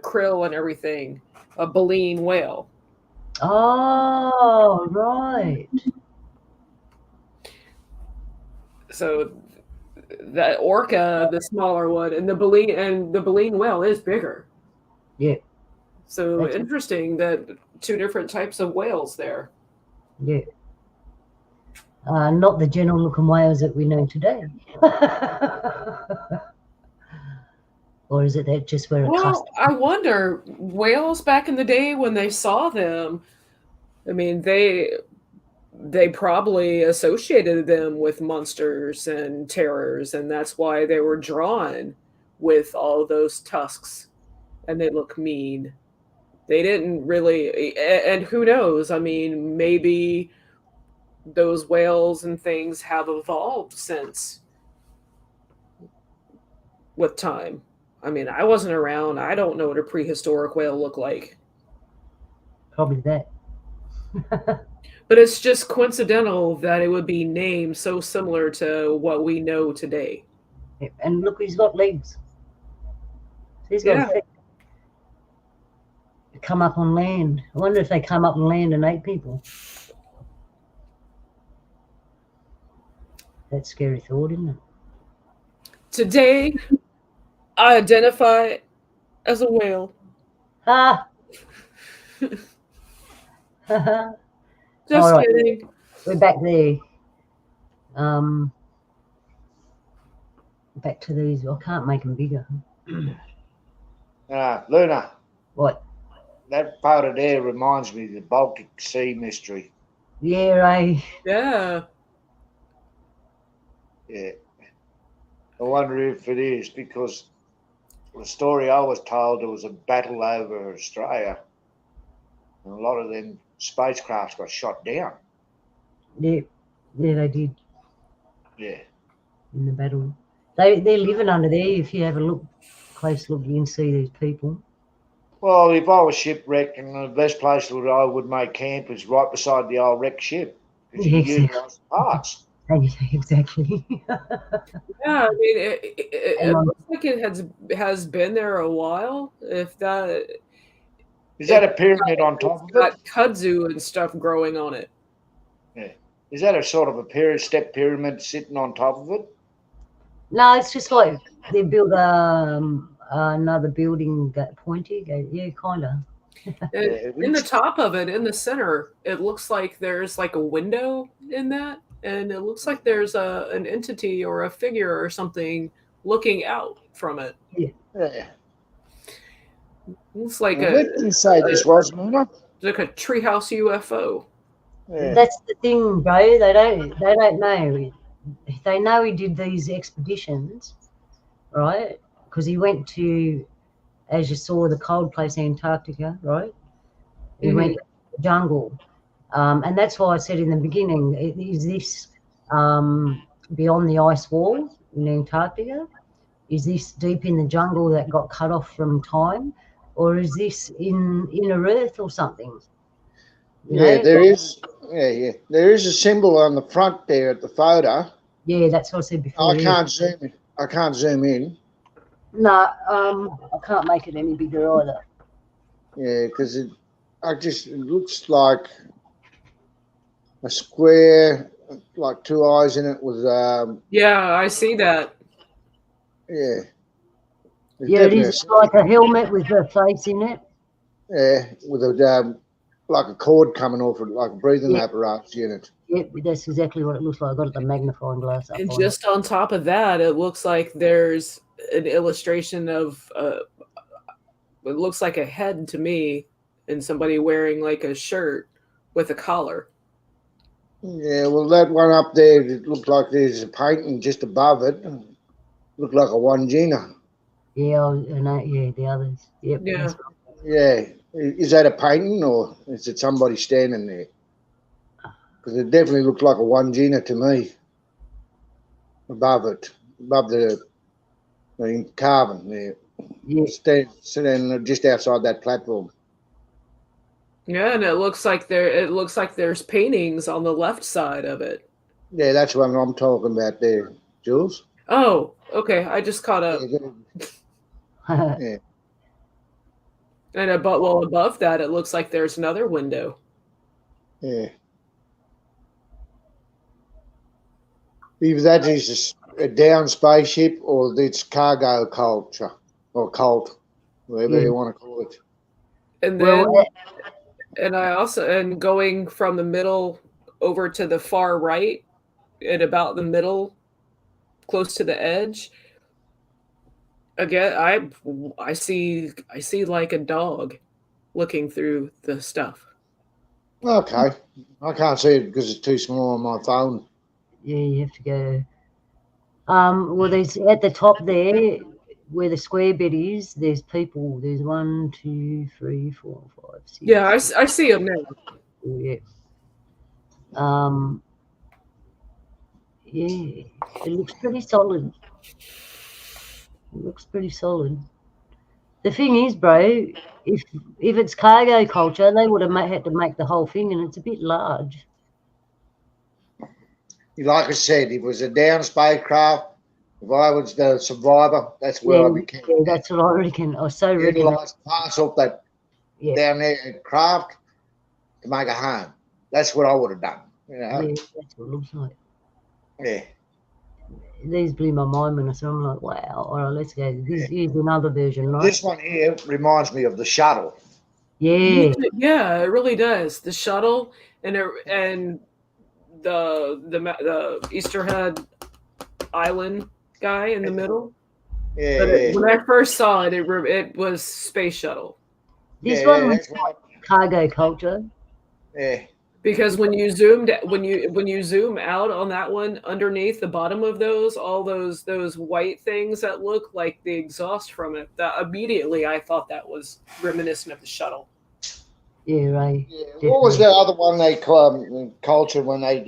krill and everything. A baleen whale. Oh, right. So that orca, the smaller one, and the baleen whale is bigger. Yeah. So interesting that two different types of whales there. Yeah. Not the general looking whales that we know today. Or is it that just where it Well, I wonder, whales back in the day when they saw them, I mean, they probably associated them with monsters and terrors, and that's why they were drawn with all those tusks, and they look mean. They didn't really, and who knows? I mean, maybe those whales and things have evolved since with time. I mean, I wasn't around. I don't know what a prehistoric whale looked like. Probably that. But it's just coincidental that it would be named so similar to what we know today. And look, he's got legs. He's got a feet. Come up on land. I wonder if they come up on land and ate people. That's a scary thought, isn't it? Today, I identify as a whale. Ha! Just kidding. We're back there. Back to these. I can't make them bigger. Luna. What? That photo there reminds me of the Baltic Sea mystery. Yeah, right. Yeah. Yeah. I wonder if it is, because the story I was told, there was a battle over Australia, and a lot of them spacecrafts got shot down. Yeah, they did. Yeah. In the battle. They're living under there. If you have a close look, you can see these people. Well, if I was shipwrecked, and the best place I would make camp is right beside the old wrecked ship, because you can use parts. Exactly. Yeah, I mean, it looks like it has been there a while. If that is that a pyramid on top of it? Got kudzu and stuff growing on it. Yeah. Is that a sort of a step pyramid sitting on top of it? No, it's just like they built another building that pointy. Yeah, kind of. In the top of it, in the center, it looks like there's like a window in that, and it looks like there's an entity or a figure or something looking out from it. Yeah. Looks like what did you say this was, Mona? Like a treehouse UFO. Yeah. That's the thing, bro. They don't know. They know he did these expeditions, right? Because he went to, as you saw, the cold place, Antarctica, right? He went to the jungle. And that's why I said in the beginning, is this beyond the ice wall in Antarctica? Is this deep in the jungle that got cut off from time? Or is this in inner Earth or something? There is. Yeah. There is a symbol on the front there at the photo. Yeah, that's what I said before. I can't zoom in. No, I can't make it any bigger either. Yeah, because it looks like a square, like two eyes in it with. Yeah, I see that. Yeah. It is like a helmet with a face in it. Yeah, with a like a cord coming off it, like a breathing apparatus in it. Yep, that's exactly what it looks like. I got the magnifying glass up. And just on top of that, it looks like there's an illustration of it looks like a head to me, and somebody wearing like a shirt with a collar. Yeah, well, that one up there, it looked like there's a painting just above it. Looked like a Wandjina. Yeah, I know. Yeah, the others. Yep. Yeah. That's right. Yeah. Is that a painting or is it somebody standing there? Because it definitely looked like a Wandjina to me. Above it. Above the carving there. Yeah. Standing just outside that platform. Yeah, and it looks like there's paintings on the left side of it. Yeah, that's what I'm talking about there, Jules. Oh, okay. I just caught up. Yeah. And above that, it looks like there's another window. Yeah. Either that is a down spaceship or it's cargo culture or cult, whatever you want to call it. And then, and going from the middle over to the far right, at about the middle, close to the edge. Again, I see like a dog looking through the stuff. Okay. I can't see it because it's too small on my phone. Yeah, you have to go. Well, there's at the top there where the square bit is. There's people. There's 1, 2, 3, 4, 5, 6. Yeah, I see them now. Yeah. Yeah, it looks pretty solid. It looks pretty solid. The thing is, bro, if it's cargo culture, they would have had to make the whole thing, and it's a bit large. Like I said, if it was a down spacecraft, if I was the survivor, that's where I'd be camped. Yeah, that's what I reckon. I so reckon. Pass off that down there craft to make a home. That's what I would have done. You know? Yeah, that's what it looks like. Yeah. These blew my mind when I saw them. Like, wow! All right, let's go. Here's another version, right? This one here reminds me of the shuttle. Yeah. Yeah, it really does. The shuttle and the Easterhead Island guy in the middle. Yeah. But when I first saw it, it was space shuttle. This one was cargo culture. Yeah. Because when you zoom out on that one, underneath the bottom of all those white things that look like the exhaust from it, that immediately I thought that was reminiscent of the shuttle. Yeah, right. Yeah. What was the other one they culture when they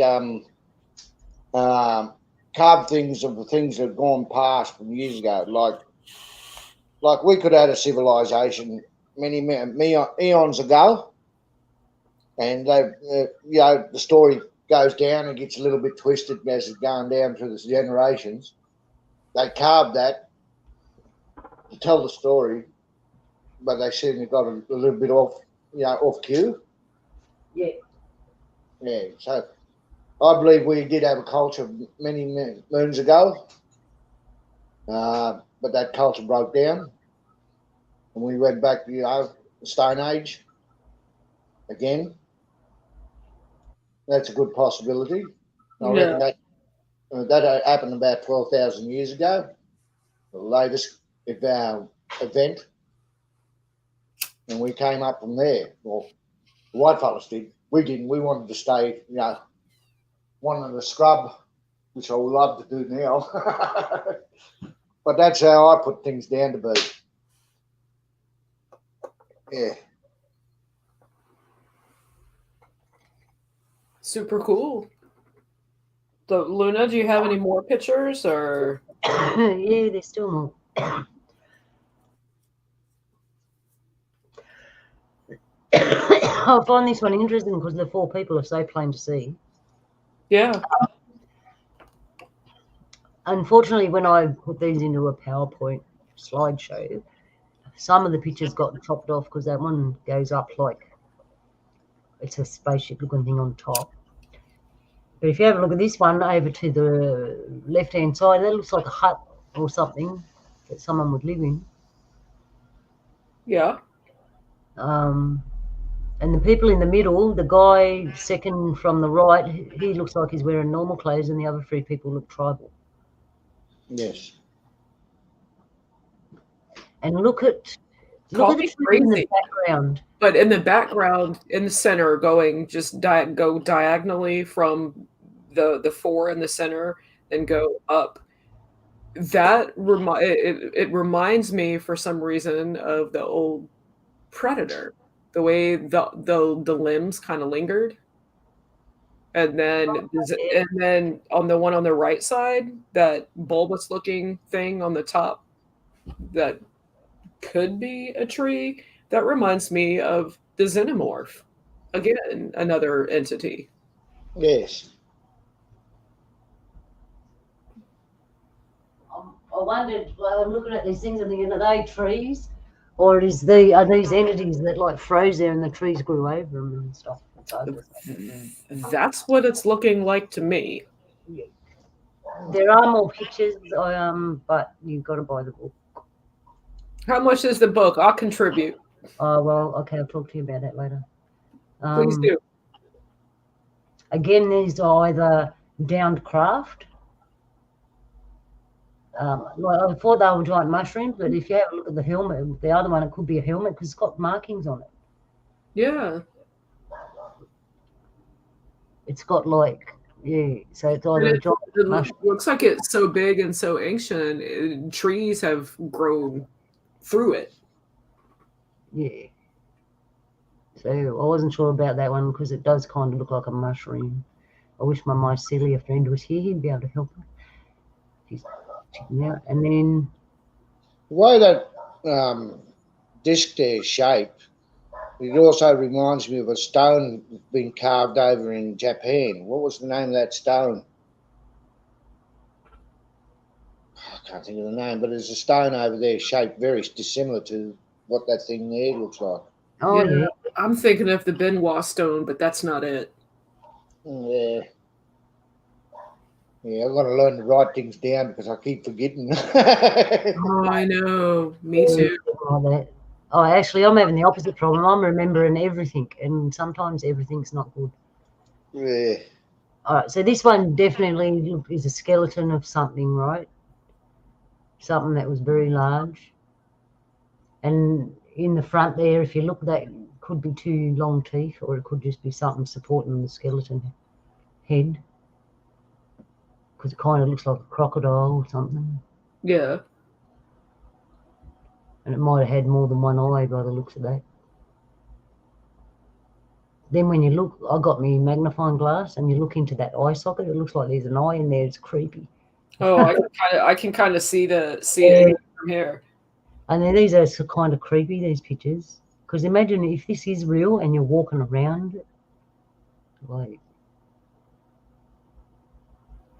carved things of the things that had gone past from years ago? Like we could have had a civilization many eons ago. And the story goes down and gets a little bit twisted as it's going down through the generations. They carved that to tell the story, but they seem to got a little bit off cue. Yeah. Yeah. So I believe we did have a culture many moons ago, but that culture broke down, and we went back to the Stone Age again. That's a good possibility. I reckon that happened about 12,000 years ago, the latest event, and we came up from there. Well, the white fellas did. We didn't. We wanted to stay, wanted to scrub, which I would love to do now. But that's how I put things down to be. Yeah. Super cool. So, Luna, do you have any more pictures or? Yeah, there's still more. I find this one interesting because the 4 people are so plain to see. Yeah. Unfortunately, when I put these into a PowerPoint slideshow, some of the pictures got chopped off because that one goes up like it's a spaceship looking thing on top. But if you have a look at this one over to the left-hand side, that looks like a hut or something that someone would live in. Yeah. And the people in the middle, the guy second from the right, he looks like he's wearing normal clothes, and the other 3 people look tribal. Yes. And look at Look Call at the me trees in the crazy. background. But in the background, in the center, going just go diagonally from the four in the center and go up. That it reminds me for some reason of the old Predator, the way the limbs kind of lingered, and then on the one on the right side, that bulbous looking thing on the top that could be a tree. That reminds me of the xenomorph. Again, another entity. Yes. I wondered, well, I'm looking at these things and thinking, are they trees? Or are these entities that like froze there and the trees grew over them and stuff? That's what it's looking like to me. Yeah. There are more pictures, but you've got to buy the book. How much is the book? I'll contribute. Oh, well, okay, I'll talk to you about that later. Please do. Again, these are either downed craft. Well, I thought they were giant mushrooms, but if you have a look at the helmet, the other one, it could be a helmet because it's got markings on it. Yeah. It's got like, yeah, so it's either it looks like it's so big and so ancient, trees have grown through it. Yeah. So I wasn't sure about that one because it does kind of look like a mushroom. I wish my mycelia friend was here. He'd be able to help me. He's checking out. And then the way that disc there is shaped, it also reminds me of a stone being carved over in Japan. What was the name of that stone? I can't think of the name, but there's a stone over there shaped very dissimilar to what that thing there looks like. Oh yeah. I'm thinking of the Benoit stone, but that's not it. Yeah. Yeah, I've got to learn to write things down because I keep forgetting. Oh, I know. Me too. Oh, actually, I'm having the opposite problem. I'm remembering everything, and sometimes everything's not good. Yeah. All right, so this one definitely is a skeleton of something, right? Something that was very large. And in the front there, if you look, that could be two long teeth, or it could just be something supporting the skeleton head. Because it kind of looks like a crocodile or something. Yeah. And it might have had more than one eye by the looks of that. Then when you look, I got my magnifying glass and you look into that eye socket, it looks like there's an eye in there. It's creepy. Oh, I can kind of see it from here. And then these are kind of creepy, these pictures. Because imagine if this is real and you're walking around it, like,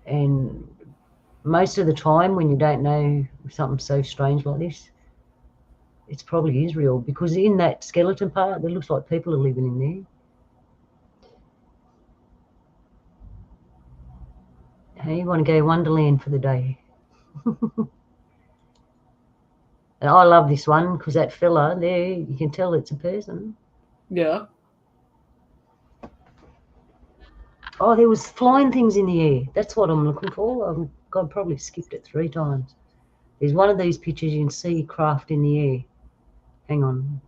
and most of the time when you don't know something so strange like this, it probably is real, because in that skeleton part, it looks like people are living in there. Hey, you want to go Wonderland for the day. And I love this one because that fella there, you can tell it's a person. Yeah. Oh, there was flying things in the air. That's what I'm looking for. I've probably skipped it 3 times. There's one of these pictures you can see craft in the air. Hang on.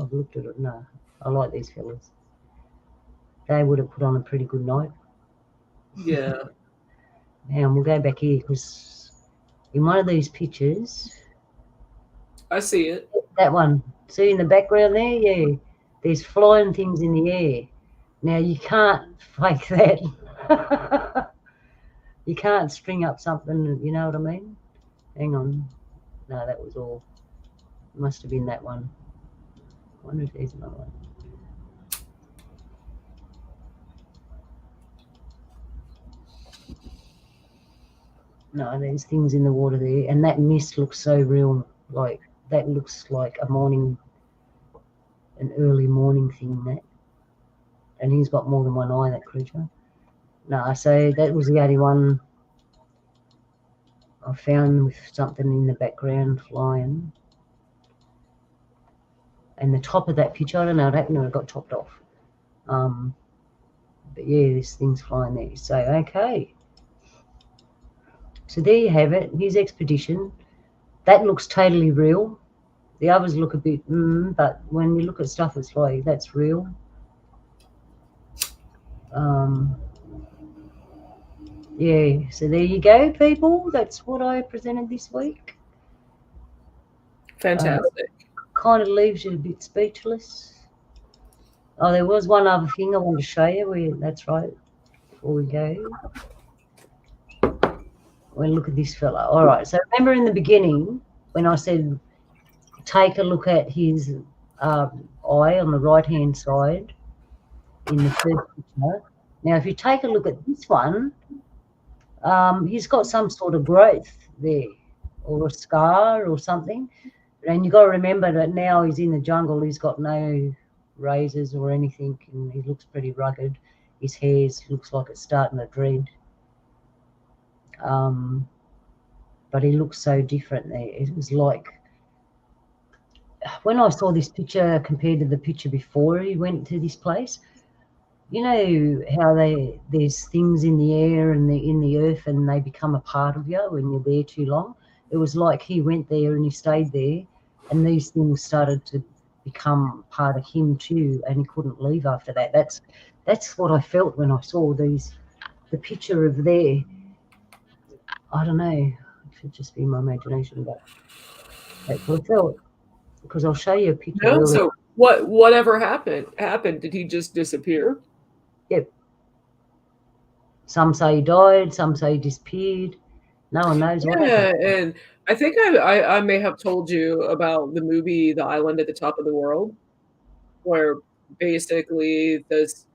I've looked at it. No, I like these fellas. They would have put on a pretty good night. Yeah. And we'll go back here because in one of these pictures, I see it. That one. See in the background there? Yeah. There's flying things in the air. Now, you can't fake that. You can't string up something, you know what I mean? Hang on. No, that was all. Must have been that one. I wonder if there's another one. No, there's things in the water there. And that mist looks so real. Like, that looks like an early morning thing, that. And he's got more than one eye, that creature. No, so that was the only one I found with something in the background flying. And the top of that picture, I don't know what happened, it got chopped off. But yeah, this thing's flying there. So, okay. So there you have it. Here's Expedition. That looks totally real. The others look a bit, but when you look at stuff, it's like, that's real. Yeah, so there you go, people. That's what I presented this week. Fantastic. Kind of leaves you a bit speechless. Oh, there was one other thing I wanted to show you. That's right. Before we go, we'll look at this fella. All right. So remember in the beginning when I said take a look at his eye on the right-hand side in the first picture. Now, if you take a look at this one, he's got some sort of growth there, or a scar or something. And you've got to remember that now he's in the jungle. He's got no razors or anything, and he looks pretty rugged. His hair looks like it's starting to dread. But he looks so different there. It was like, when I saw this picture compared to the picture before he went to this place, you know how there's things in the air and in the earth and they become a part of you when you're there too long. It was like he went there and he stayed there, and these things started to become part of him too, and he couldn't leave after that. That's what I felt when I saw the picture of there. I don't know, it could just be my imagination, but that's what I felt. Because I'll show you a picture. No, so whatever happened? Did he just disappear? Yep. Some say he died, some say he disappeared. No one knows what happened. And I think I may have told you about the movie The Island at the Top of the World, where basically this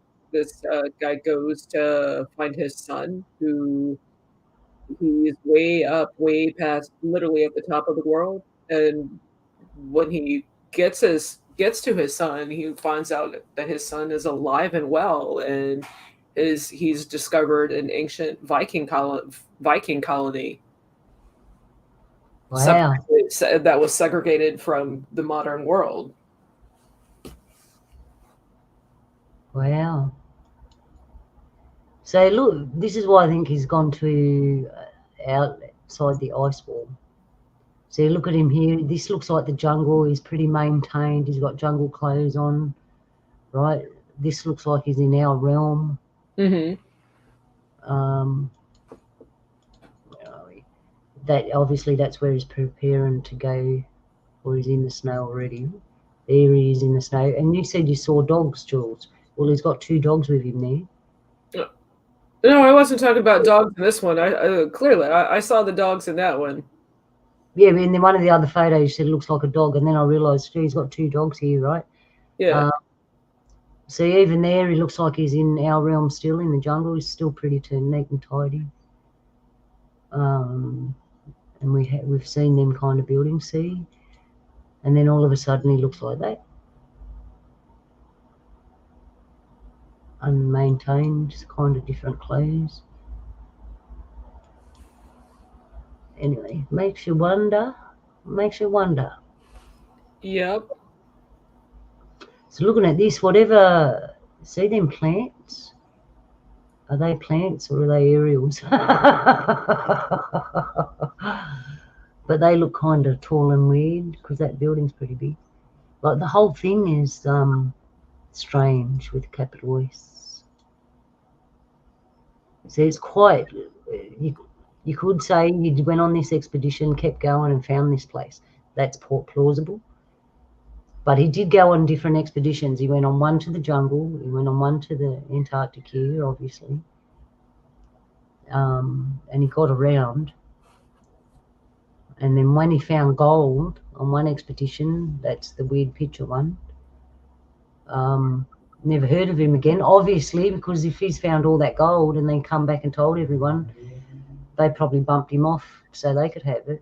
guy goes to find his son, who he's way past, literally at the top of the world, and when he gets to his son, he finds out that his son is alive and well, and he's discovered an ancient Viking colony. Wow. That was segregated from the modern world. Wow. So look, this is why I think he's gone to outside the ice wall. So you look at him here. This looks like the jungle. He's pretty maintained. He's got jungle clothes on, right? This looks like he's in our realm. Mm-hmm. Where are we? That obviously that's where he's preparing to go, or he's in the snow already. There he is in the snow. And you said you saw dogs, Jules. Well, he's got 2 dogs with him there. No, I wasn't talking about dogs in this one. I saw the dogs in that one. Yeah, but in one of the other photos, you said it looks like a dog, and then I realised, gee, he's got 2 dogs here, right? Yeah. So even there, he looks like he's in our realm still, in the jungle. He's still pretty neat and tidy. And we've seen them kind of buildings, see? And then all of a sudden, he looks like that. Unmaintained, kind of different clothes. Anyway, makes you wonder. Yep. So looking at this, whatever, see them plants? Are they plants or are they aerials? But they look kind of tall and weird because that building's pretty big. Like the whole thing is strange with capital S. So it's quite, you could say you went on this expedition, kept going and found this place. That's plausible. But he did go on different expeditions. He went on one to the jungle. He went on one to the Antarctic here, obviously. And he got around. And then when he found gold on one expedition, that's the weird picture one, never heard of him again, obviously, because if he's found all that gold and then come back and told everyone, they probably bumped him off so they could have it.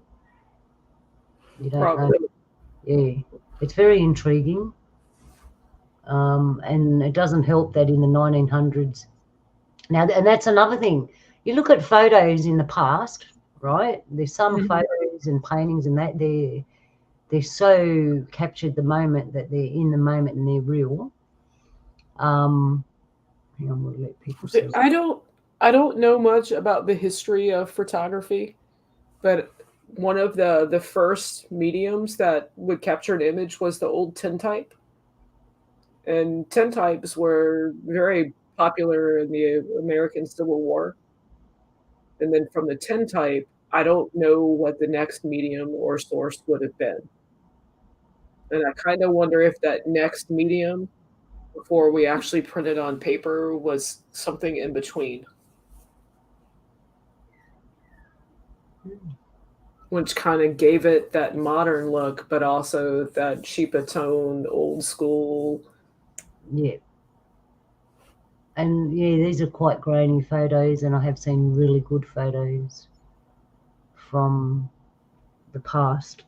You don't know. Yeah, it's very intriguing. And it doesn't help that in the 1900s. Now, and that's another thing. You look at photos in the past, right? There's some photos and paintings and that they're so captured the moment that they're in the moment and they're real. Hang on, we'll let people see. I don't know much about the history of photography, but one of the first mediums that would capture an image was the old tintype. And tintypes were very popular in the American Civil War. And then from the tintype, I don't know what the next medium or source would have been. And I kind of wonder if that next medium, before we actually printed on paper, was something in between. Which kind of gave it that modern look, but also that cheaper tone, old school. Yeah. And yeah, these are quite grainy photos, and I have seen really good photos from the past.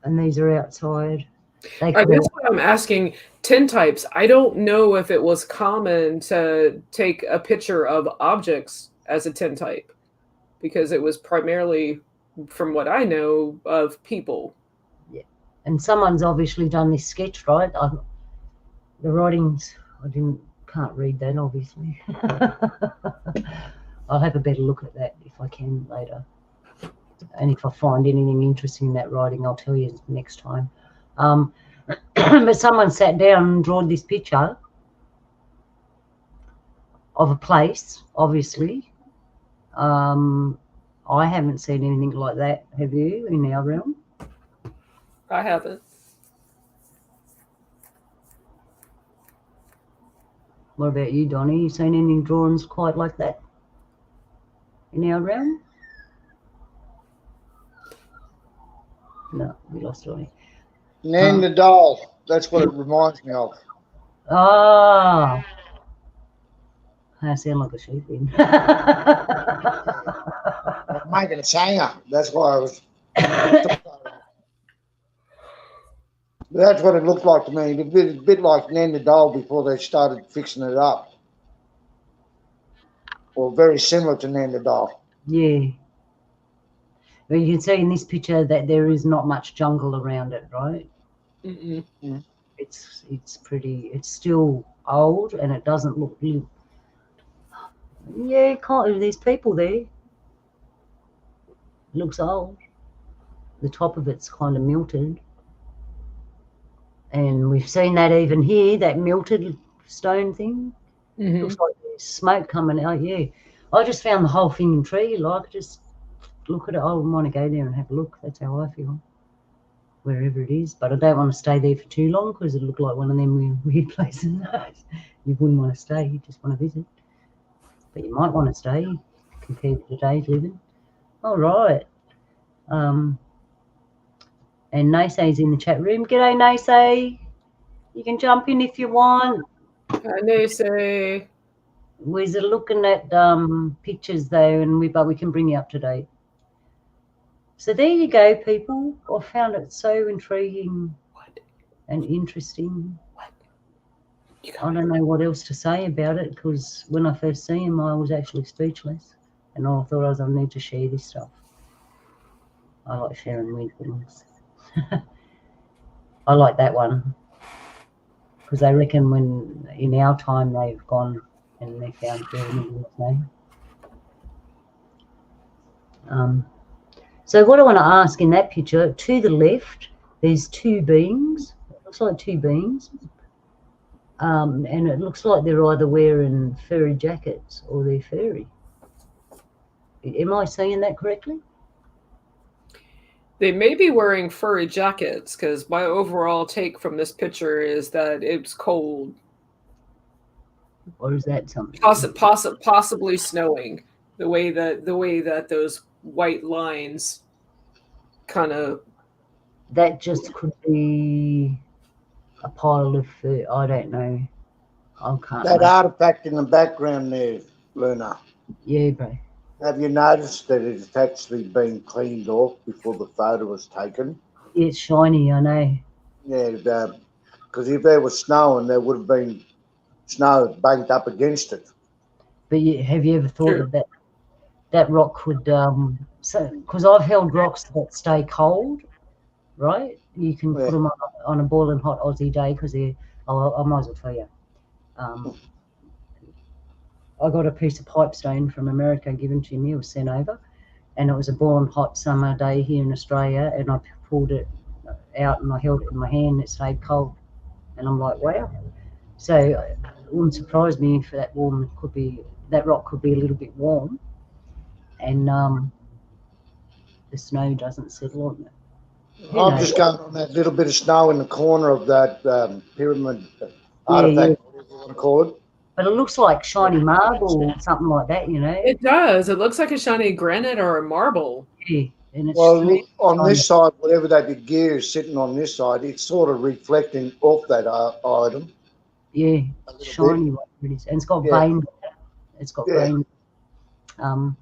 And these are outside. I guess what I'm asking, tintypes, I don't know if it was common to take a picture of objects as a tintype, because it was primarily, from what I know, of people. Yeah. And someone's obviously done this sketch, right? The writings, can't read that, obviously. I'll have a better look at that if I can later. And if I find anything interesting in that writing, I'll tell you next time. But someone sat down and drew this picture of a place, obviously. I haven't seen anything like that, have you, in our realm? I haven't. What about you, Donnie? You seen any drawings quite like that in our realm? No, we lost Donnie. Neanderthal, that's what it reminds me of. Ah, I sound like a sheep then. I'm making a sanger. That's why I was. That's what it looked like to me. A bit like Neanderthal before they started fixing it up. Or very similar to Neanderthal. Yeah. Well, you can see in this picture that there is not much jungle around it, right? Mm-mm. Mm. It's pretty. It's still old, and it doesn't look. Yeah, there's people there. It looks old. The top of it's kind of melted. And we've seen that even here, that melted stone thing. Mm-hmm. Looks like there's smoke coming out, yeah. I just found the whole thing intriguing. Like, just look at it. I want to go there and have a look. That's how I feel, wherever it is. But I don't want to stay there for too long because it looked like one of them weird places. You wouldn't want to stay. You just want to visit. But you might want to stay compared to today's living. All right. And Naysay's in the chat room. G'day, Naysay. You can jump in if you want. Hi, Naysay. We're looking at pictures though, and but we can bring you up to date. So there you go, people. I found it so intriguing and interesting. I don't know what else to say about it because when I first seen him, I was actually speechless, and I thought I need to share this stuff. I like sharing weird things. I like that one because I reckon when in our time they've gone and they found his name. So what I want to ask in that picture, to the left, there's two beings. It looks like two beings. And it looks like they're either wearing furry jackets or they're furry. Am I saying that correctly? They may be wearing furry jackets because my overall take from this picture is that it's cold. Or is that something? Possibly snowing. The way that those white lines kind of. That just could be a pile of fur. I don't know. I can't. That artifact in the background there, Luna. Yeah, bro. Have you noticed that it's actually been cleaned off before the photo was taken? It's shiny, I know. Yeah, because if there was snow and there would have been snow banked up against it. But have you ever thought that rock could, because I've held rocks that stay cold, right? You can put them on a boiling hot Aussie day because I might as well tell you. I got a piece of pipestone from America given to me, it was sent over, and it was a boiling hot summer day here in Australia, and I pulled it out and I held it in my hand, and it stayed cold. And I'm like, wow. So it wouldn't surprise me if that rock could be a little bit warm, and the snow doesn't settle on it. I'm just going on that little bit of snow in the corner of that pyramid artifact, whatever you want to call it. But it looks like shiny marble or something like that, you know. It does. It looks like a shiny granite or a marble. Yeah, and it's look, on this side, whatever that big gear is sitting on this side, it's sort of reflecting off that item. Yeah, shiny like it is, and it's got veins. It's got veins. And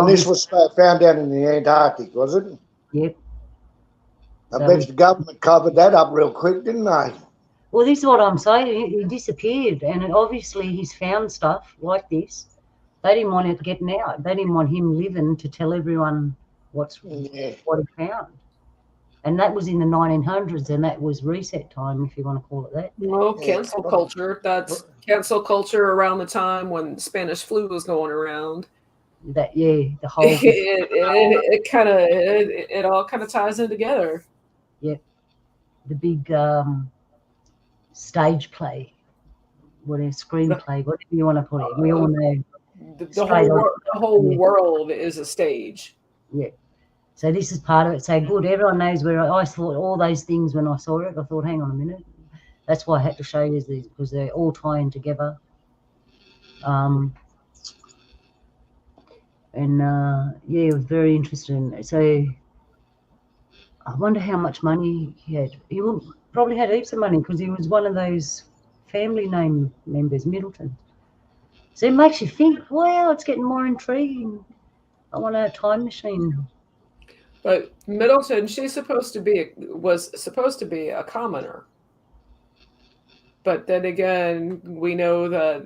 this was found down in the Antarctic, was it? Yep. I bet the government covered that up real quick, didn't they? Well, this is what I'm saying. He disappeared, and obviously he's found stuff like this. They didn't want it getting out. They didn't want him living to tell everyone what he found. And that was in the 1900s, and that was reset time, if you want to call it that. Well, cancel culture. That's cancel culture around the time when Spanish flu was going around. The whole it all kind of ties in together. Yep. The big stage play, whatever, screenplay, whatever you want to put it. We all know the whole world is a stage. Yeah. So this is part of it. So good. Everyone knows where I thought all those things when I saw it. I thought, hang on a minute. That's why I had to show you these, because they're all tying together. It was very interesting. So I wonder how much money he had. He probably had heaps of money because he was one of those family name members, Middleton. So it makes you think, wow, it's getting more intriguing. I want a time machine. But Middleton, was supposed to be a commoner. But then again, we know that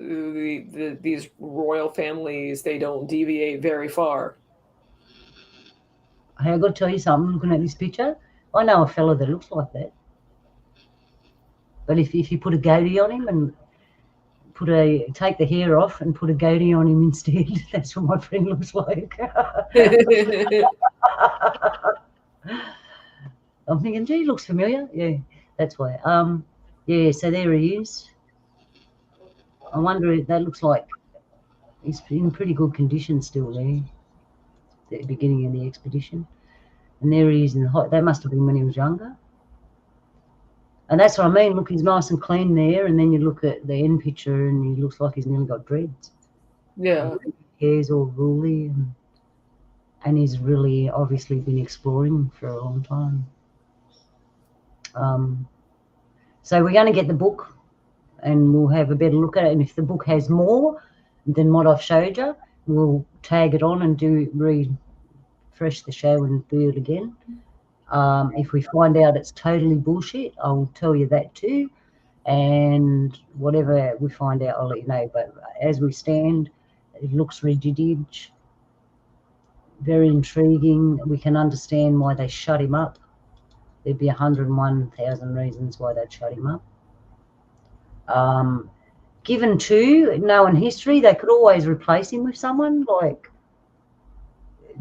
these royal families, they don't deviate very far. Hey, I've got to tell you something, looking at this picture, I know a fella that looks like that. But if you put a goatee on him and take the hair off and put a goatee on him instead, that's what my friend looks like. I'm thinking, gee, he looks familiar. Yeah, that's why. So there he is. I wonder if that looks like he's in pretty good condition still there. The beginning of the expedition. And there he is in the hot. That must have been when he was younger. And that's what I mean. Look, he's nice and clean there. And then you look at the end picture and he looks like he's nearly got dreads. Yeah. Hair's all woolly. And he's really obviously been exploring for a long time. So we're going to get the book and we'll have a better look at it. And if the book has more than what I've showed you, we'll tag it on and refresh the show and do it again. If we find out it's totally bullshit, I'll tell you that too. And whatever we find out, I'll let you know. But as we stand, it looks rigid, very intriguing. We can understand why they shut him up. There'd be 101,000 reasons why they'd shut him up. Given to known history, they could always replace him with someone. Like,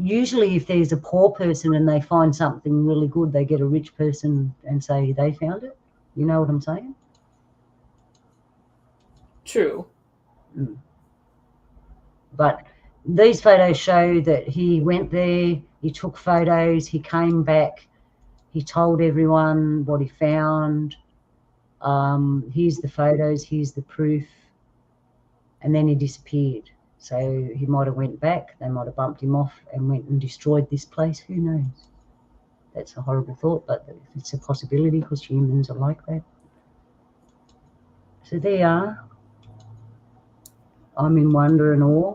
usually if there's a poor person and they find something really good, they get a rich person and say they found it. You know what I'm saying? True. But these photos show that he went there, he took photos, he came back, he told everyone what he found. Here's the photos, here's the proof. And then he disappeared. So he might have went back, they might have bumped him off and went and destroyed this place. Who knows? That's a horrible thought, but it's a possibility because humans are like that. So there you are. I'm in wonder and awe.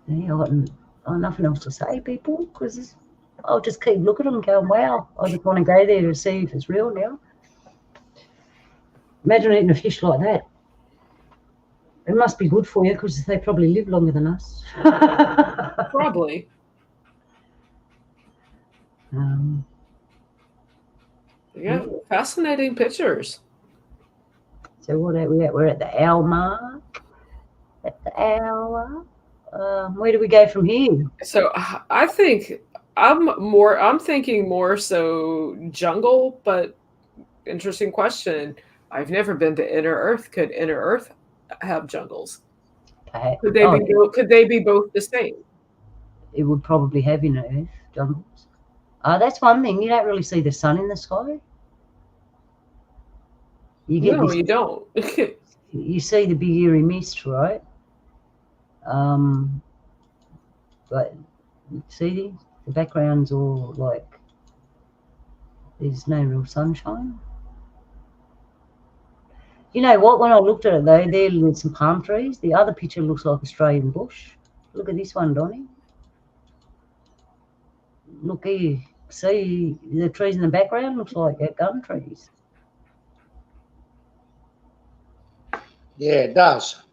I've got nothing else to say, people, because I'll just keep looking at them going, wow, I just want to go there to see if it's real now. Imagine eating a fish like that. It must be good for you because they probably live longer than us. Probably. Yeah, fascinating pictures. So what are we at? We're at the hour mark. At the hour. Where do we go from here? So I think I'm thinking more so jungle, but interesting question. I've never been to Inner Earth. Could Inner Earth have jungles? Could they be both the same? It would probably have Inner Earth jungles. That's one thing. You don't really see the sun in the sky. You don't. You see the big eerie mist, right? But see, the background's all like there's no real sunshine. You know what? When I looked at it though, there's some palm trees. The other picture looks like Australian bush. Look at this one, Donnie. Look here. See the trees in the background? Looks like gum trees. Yeah, it does.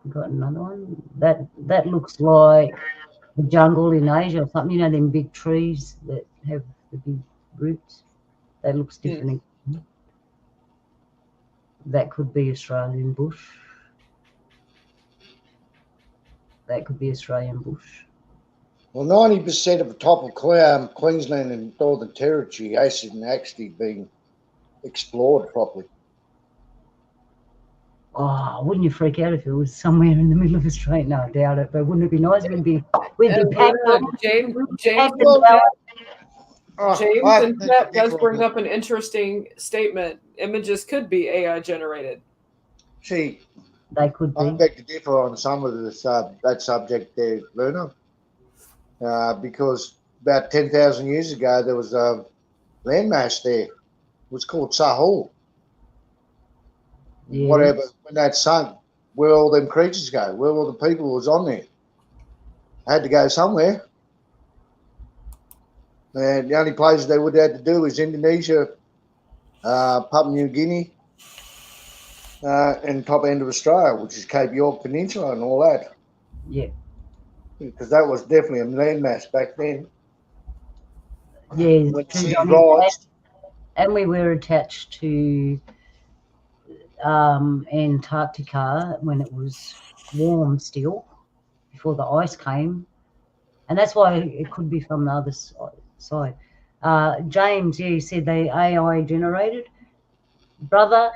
Got another one. That looks like the jungle in Asia or something. You know, them big trees that have the big roots. That looks different. That could be Australian bush. That could be Australian bush. Well, 90% of the top of Queensland and Northern Territory hasn't actually been explored properly. Oh, wouldn't you freak out if it was somewhere in the middle of Australia? No, I doubt it. But wouldn't it be nice? We'd be packed up. James and that does bring up an interesting statement. Images could be AI generated. See, they could be. I beg to differ on some of that subject there, Luna, because about 10,000 years ago there was a landmass there. It was called Sahul. Yeah. Whatever, when that sunk, where all them creatures go, where all the people was on there. I had to go somewhere. And the only places they would have to do is Indonesia, Papua New Guinea, and top end of Australia, which is Cape York Peninsula and all that. Yeah. Because that was definitely a landmass back then. Yeah. And we were attached to Antarctica when it was warm still, before the ice came. And that's why it could be from the other side. James, he said they AI generated. Brother,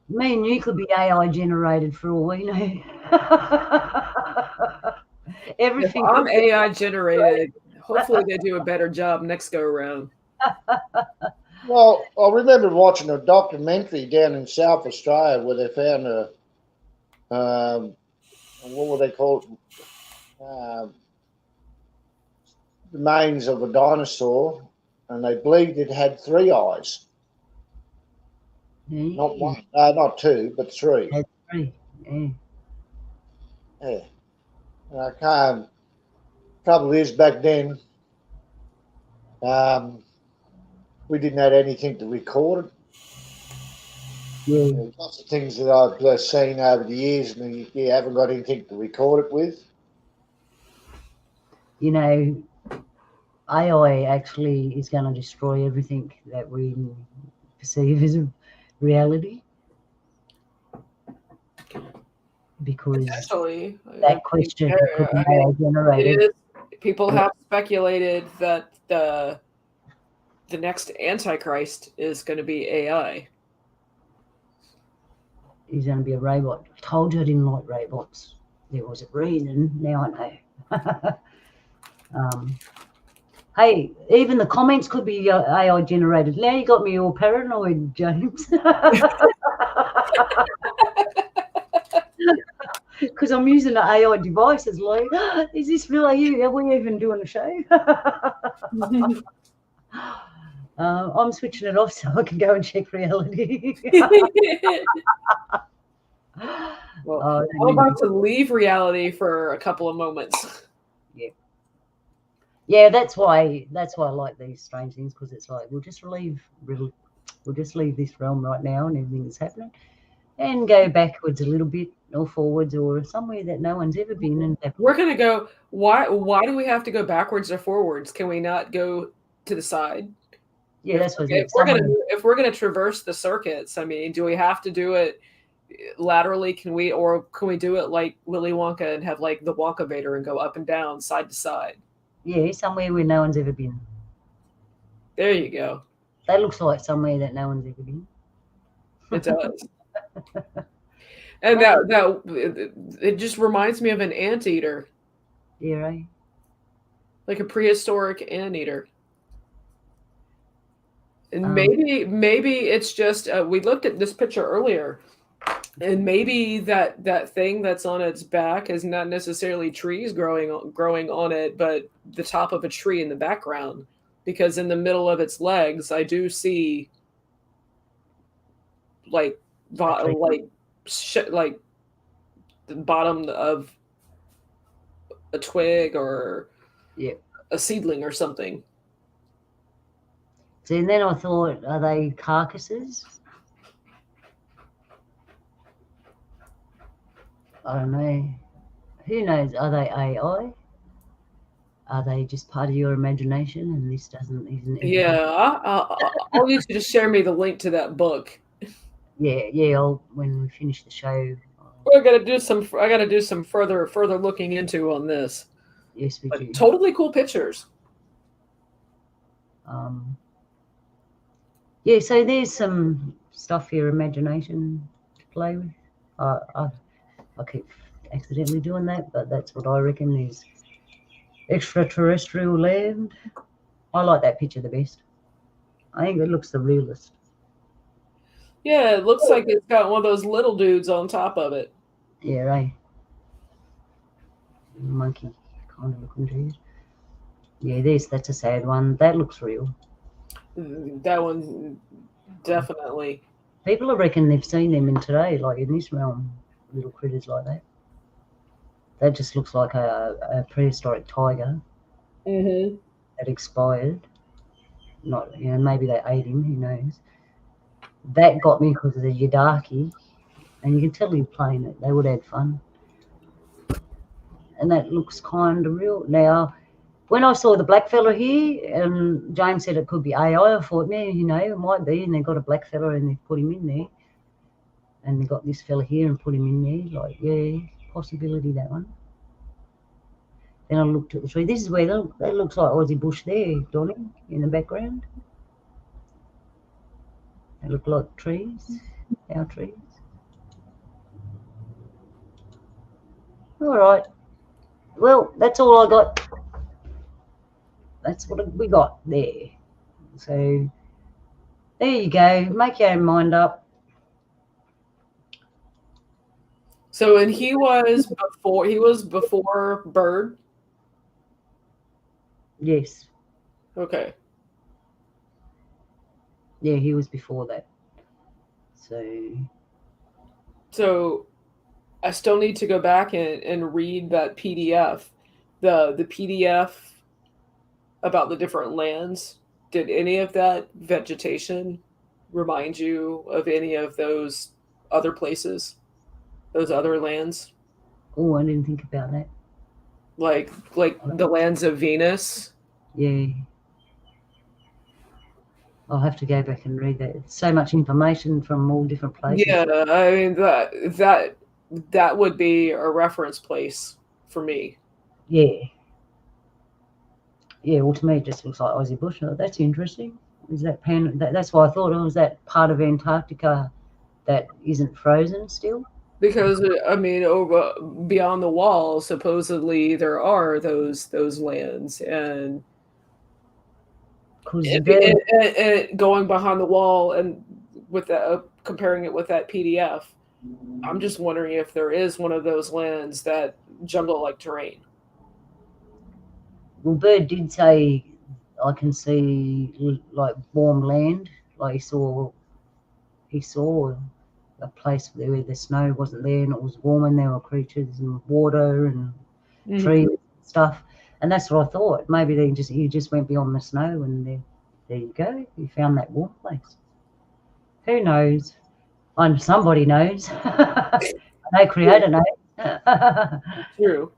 me and you could be AI generated for all we know. Everything. If I'm AI generated, hopefully they do a better job next go around. Well, I remember watching a documentary down in South Australia where they found what were they called? The remains of a dinosaur, and they believed it had 3 eyes. Not one, not 2, but 3. Had 3, yeah. Yeah. Trouble is, back then, we didn't have anything to record it. Yeah. There's lots of things that I've seen over the years, and you haven't got anything to record it with. You know, AI actually is going to destroy everything that we perceive as a reality. Because actually, that question could be AI generated. People have speculated that the next Antichrist is going to be AI. He's going to be a robot. I told you I didn't like robots. There was a reason. Now I know. Hey, even the comments could be AI generated. Now you got me all paranoid, James. Because I'm using an AI device as like, is this really you? Are we even doing a show? I'm switching it off so I can go and check reality. Well, I'm about to leave reality for a couple of moments. Yeah, that's why I like these strange things, because it's like we'll just leave this realm right now and everything that's happening, and go backwards a little bit or forwards or somewhere that no one's ever been. And we're gonna go. Why do we have to go backwards or forwards? Can we not go to the side? Yeah, that's what if we're gonna traverse the circuits, I mean, do we have to do it laterally? Can we do it like Willy Wonka and have like the Wonkavator and go up and down, side to side? Yeah, somewhere where no one's ever been. There you go. That looks like somewhere that no one's ever been. It does. And that it just reminds me of an anteater. Yeah, right. Like a prehistoric anteater. And maybe it's just we looked at this picture earlier, and maybe that thing that's on its back is not necessarily trees growing on it, but the top of a tree in the background, because in the middle of its legs I do see like the bottom of a twig or a seedling or something. See, and then I thought, are they carcasses? I don't know. Who knows? Are they AI? Are they just part of your imagination and this isn't? Yeah, I'll need you to share me the link to that book. Yeah. When we finish the show. I got to do some further looking into on this. Yes, we do. Totally cool pictures. Yeah, so there's some stuff for your imagination to play with. I keep accidentally doing that, but that's what I reckon is extraterrestrial land. I like that picture the best. I think it looks the realest. Yeah, it looks like it's got one of those little dudes on top of it. Yeah, right. Monkey kind of looking dude. Yeah, that's a sad one. That looks real. That one, definitely. People reckon they've seen them in today, like in this realm, little critters like that. That just looks like a prehistoric tiger that expired. Not, maybe they ate him, who knows. That got me because of the Yidaki, and you can tell you're playing it. They would have fun. And that looks kind of real. Now, when I saw the black fella here, and James said it could be AI, I thought, man, it might be. And they got a black fella and they put him in there. And they got this fella here and put him in there. Like, yeah, possibility, that one. Then I looked at the tree. This is where that looks like Aussie bush there, Donnie, in the background. They look like trees, our trees. All right. Well, that's all I got. That's what we got there. So there you go. Make your own mind up. So, and he was before Bird? Yes. Okay. Yeah, he was before that. So I still need to go back and read that PDF. The PDF about the different lands. Did any of that vegetation remind you of any of those other places? Those other lands? Oh, I didn't think about that. Like the lands of Venus? Yeah. I'll have to go back and read that. It's so much information from all different places. Yeah, I mean that would be a reference place for me. Yeah. Yeah, well, to me, it just looks like Aussie bush. Oh, that's interesting. Is that that's why I thought it was that part of Antarctica that isn't frozen still. Because I mean, over beyond the wall, supposedly there are those lands, and going behind the wall, and with that, comparing it with that PDF, I'm just wondering if there is one of those lands that jungle-like terrain. Well, Bird did say I can see like warm land. Like he saw a place where the snow wasn't there and it was warm and there were creatures and water and trees and stuff. And that's what I thought. Maybe you just went beyond the snow and there you go. You found that warm place. Who knows? Somebody knows. No creator knows. True.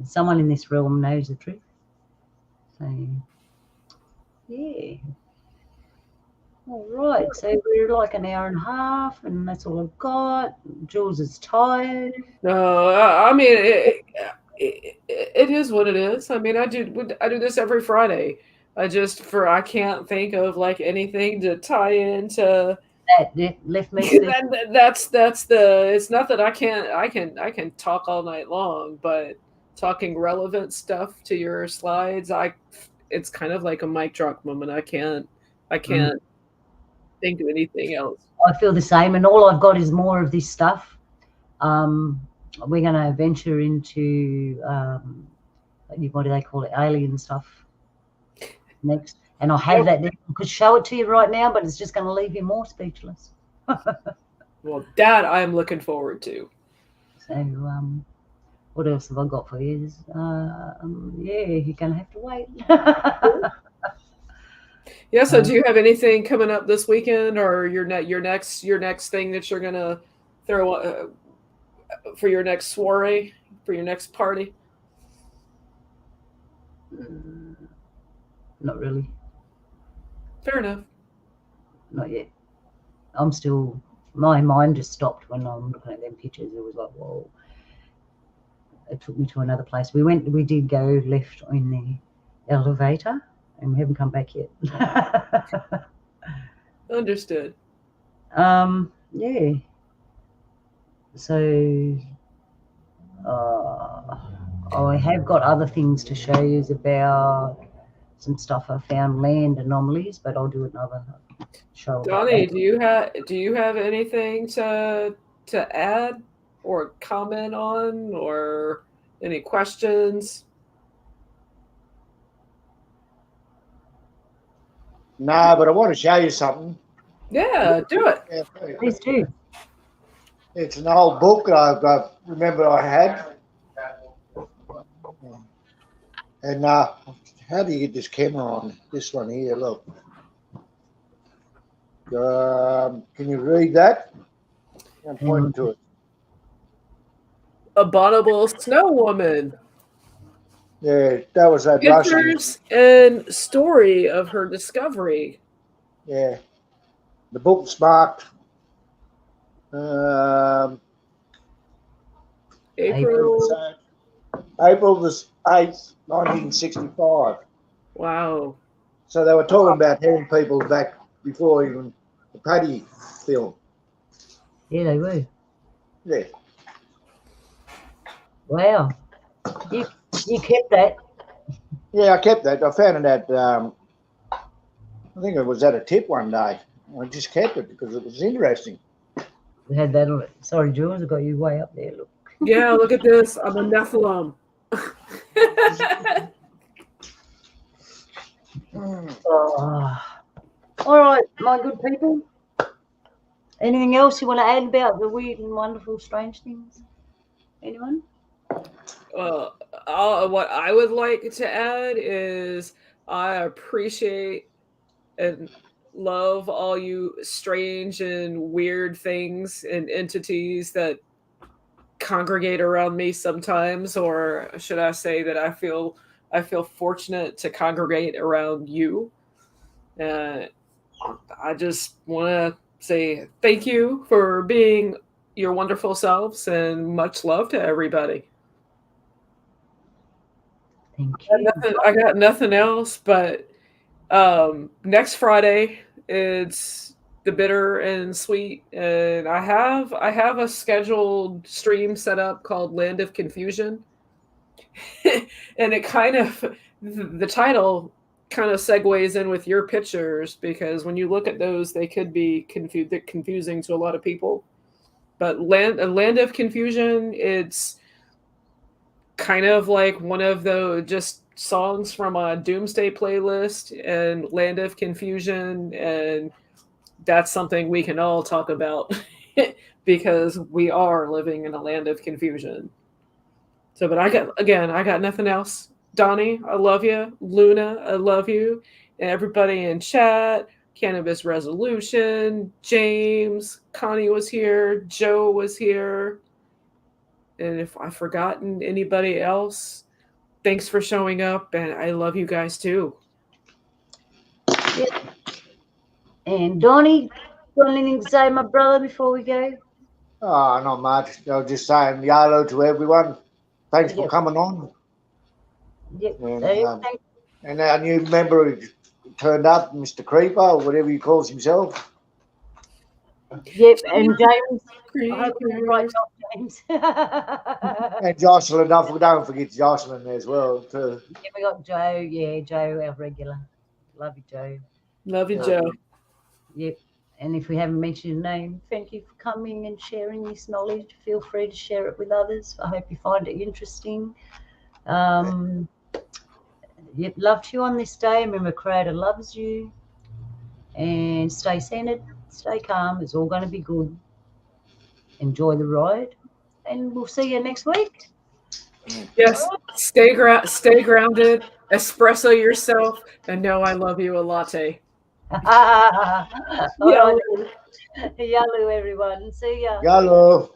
Someone in this realm knows the truth. So, yeah. All right, so we're like an hour and a half, and that's all I've got. Jules is tired. No, I mean it is what it is. I mean, I do this every Friday. I can't think of like anything to tie into. That left me to That's the. It's not that I can talk all night long, but talking relevant stuff to your slides, it's kind of like a mic drop moment. I can't think of anything else. I feel the same, and all I've got is more of this stuff. We're going to venture into what do they call it, alien stuff next, and I have that there. I could show it to you right now, but it's just going to leave you more speechless. Well, that I'm looking forward to. So what else have I got for you? Yeah, you're going to have to wait. Yeah. So, do you have anything coming up this weekend, or your next thing that you're gonna throw for your next soiree, for your next party? Not really. Fair enough. Not yet. I'm still. My mind just stopped when I'm looking at them pictures. It was like, whoa. It took me to another place. We did go left in the elevator, and we haven't come back yet. Understood. Yeah. So I have got other things to show you about some stuff I found, land anomalies, but I'll do another show. Donnie, do you have anything to add or comment on, or any questions? No, but I want to show you something. Yeah, do it. Yeah, Please do. it's an old book that I remember I had. And how do you get this camera on? This one here, look. Can you read that? I'm pointing to it. Abominable Snow Woman. Yeah, that was that Russian. Pictures and story of her discovery. Yeah. The book's marked April the 8th, 1965. Wow. So they were talking about hearing people back before even the Paddy film. Yeah, they were. Yeah. Wow. You kept that? Yeah, I kept that. I found it at, I think it was at a tip one day. I just kept it because it was interesting. We had that on it. Sorry, Jules, I got you way up there. Look. Yeah, look at this. I'm a Nephilim. All right, my good people. Anything else you want to add about the weird and wonderful, strange things? Anyone? What I would like to add is I appreciate and love all you strange and weird things and entities that congregate around me sometimes, or should I say that I feel fortunate to congregate around you. I just want to say thank you for being your wonderful selves, and much love to everybody. Thank you. I got nothing else, but next Friday it's the bitter and sweet, and I have a scheduled stream set up called Land of Confusion. And it kind of, the title kind of segues in with your pictures, because when you look at those, they could be confusing to a lot of people. But Land of Confusion, it's kind of like one of the just songs from a Doomsday playlist, and Land of Confusion, and that's something we can all talk about because we are living in a land of confusion. So, but I got nothing else. Donnie, I love you. Luna, I love you. And everybody in chat, Cannabis Resolution, James, Connie was here, Joe was here. And if I've forgotten anybody else, thanks for showing up, and I love you guys too. Yeah. And Donnie, got anything to say, my brother, before we go? Oh, not much. I was just saying YOLO to everyone. Thanks for coming on. Yep. And our new member who turned up, Mr. Creeper, or whatever he calls himself. Yep, and James. I hope you're right, James. And Jocelyn, don't forget Jocelyn as well, too. Yeah, we got Joe. Yeah, Joe, our regular. Love you, Joe. Love you, Joe. Yep. And if we haven't mentioned your name, thank you for coming and sharing this knowledge. Feel free to share it with others. I hope you find it interesting. Yep, love to you on this day. Remember, Creator loves you. And stay centered, stay calm. It's all going to be good. Enjoy the ride. And we'll see you next week. Yes, stay grounded, espresso yourself, and know I love you a latte. Yalu, everyone. See ya. YOLO.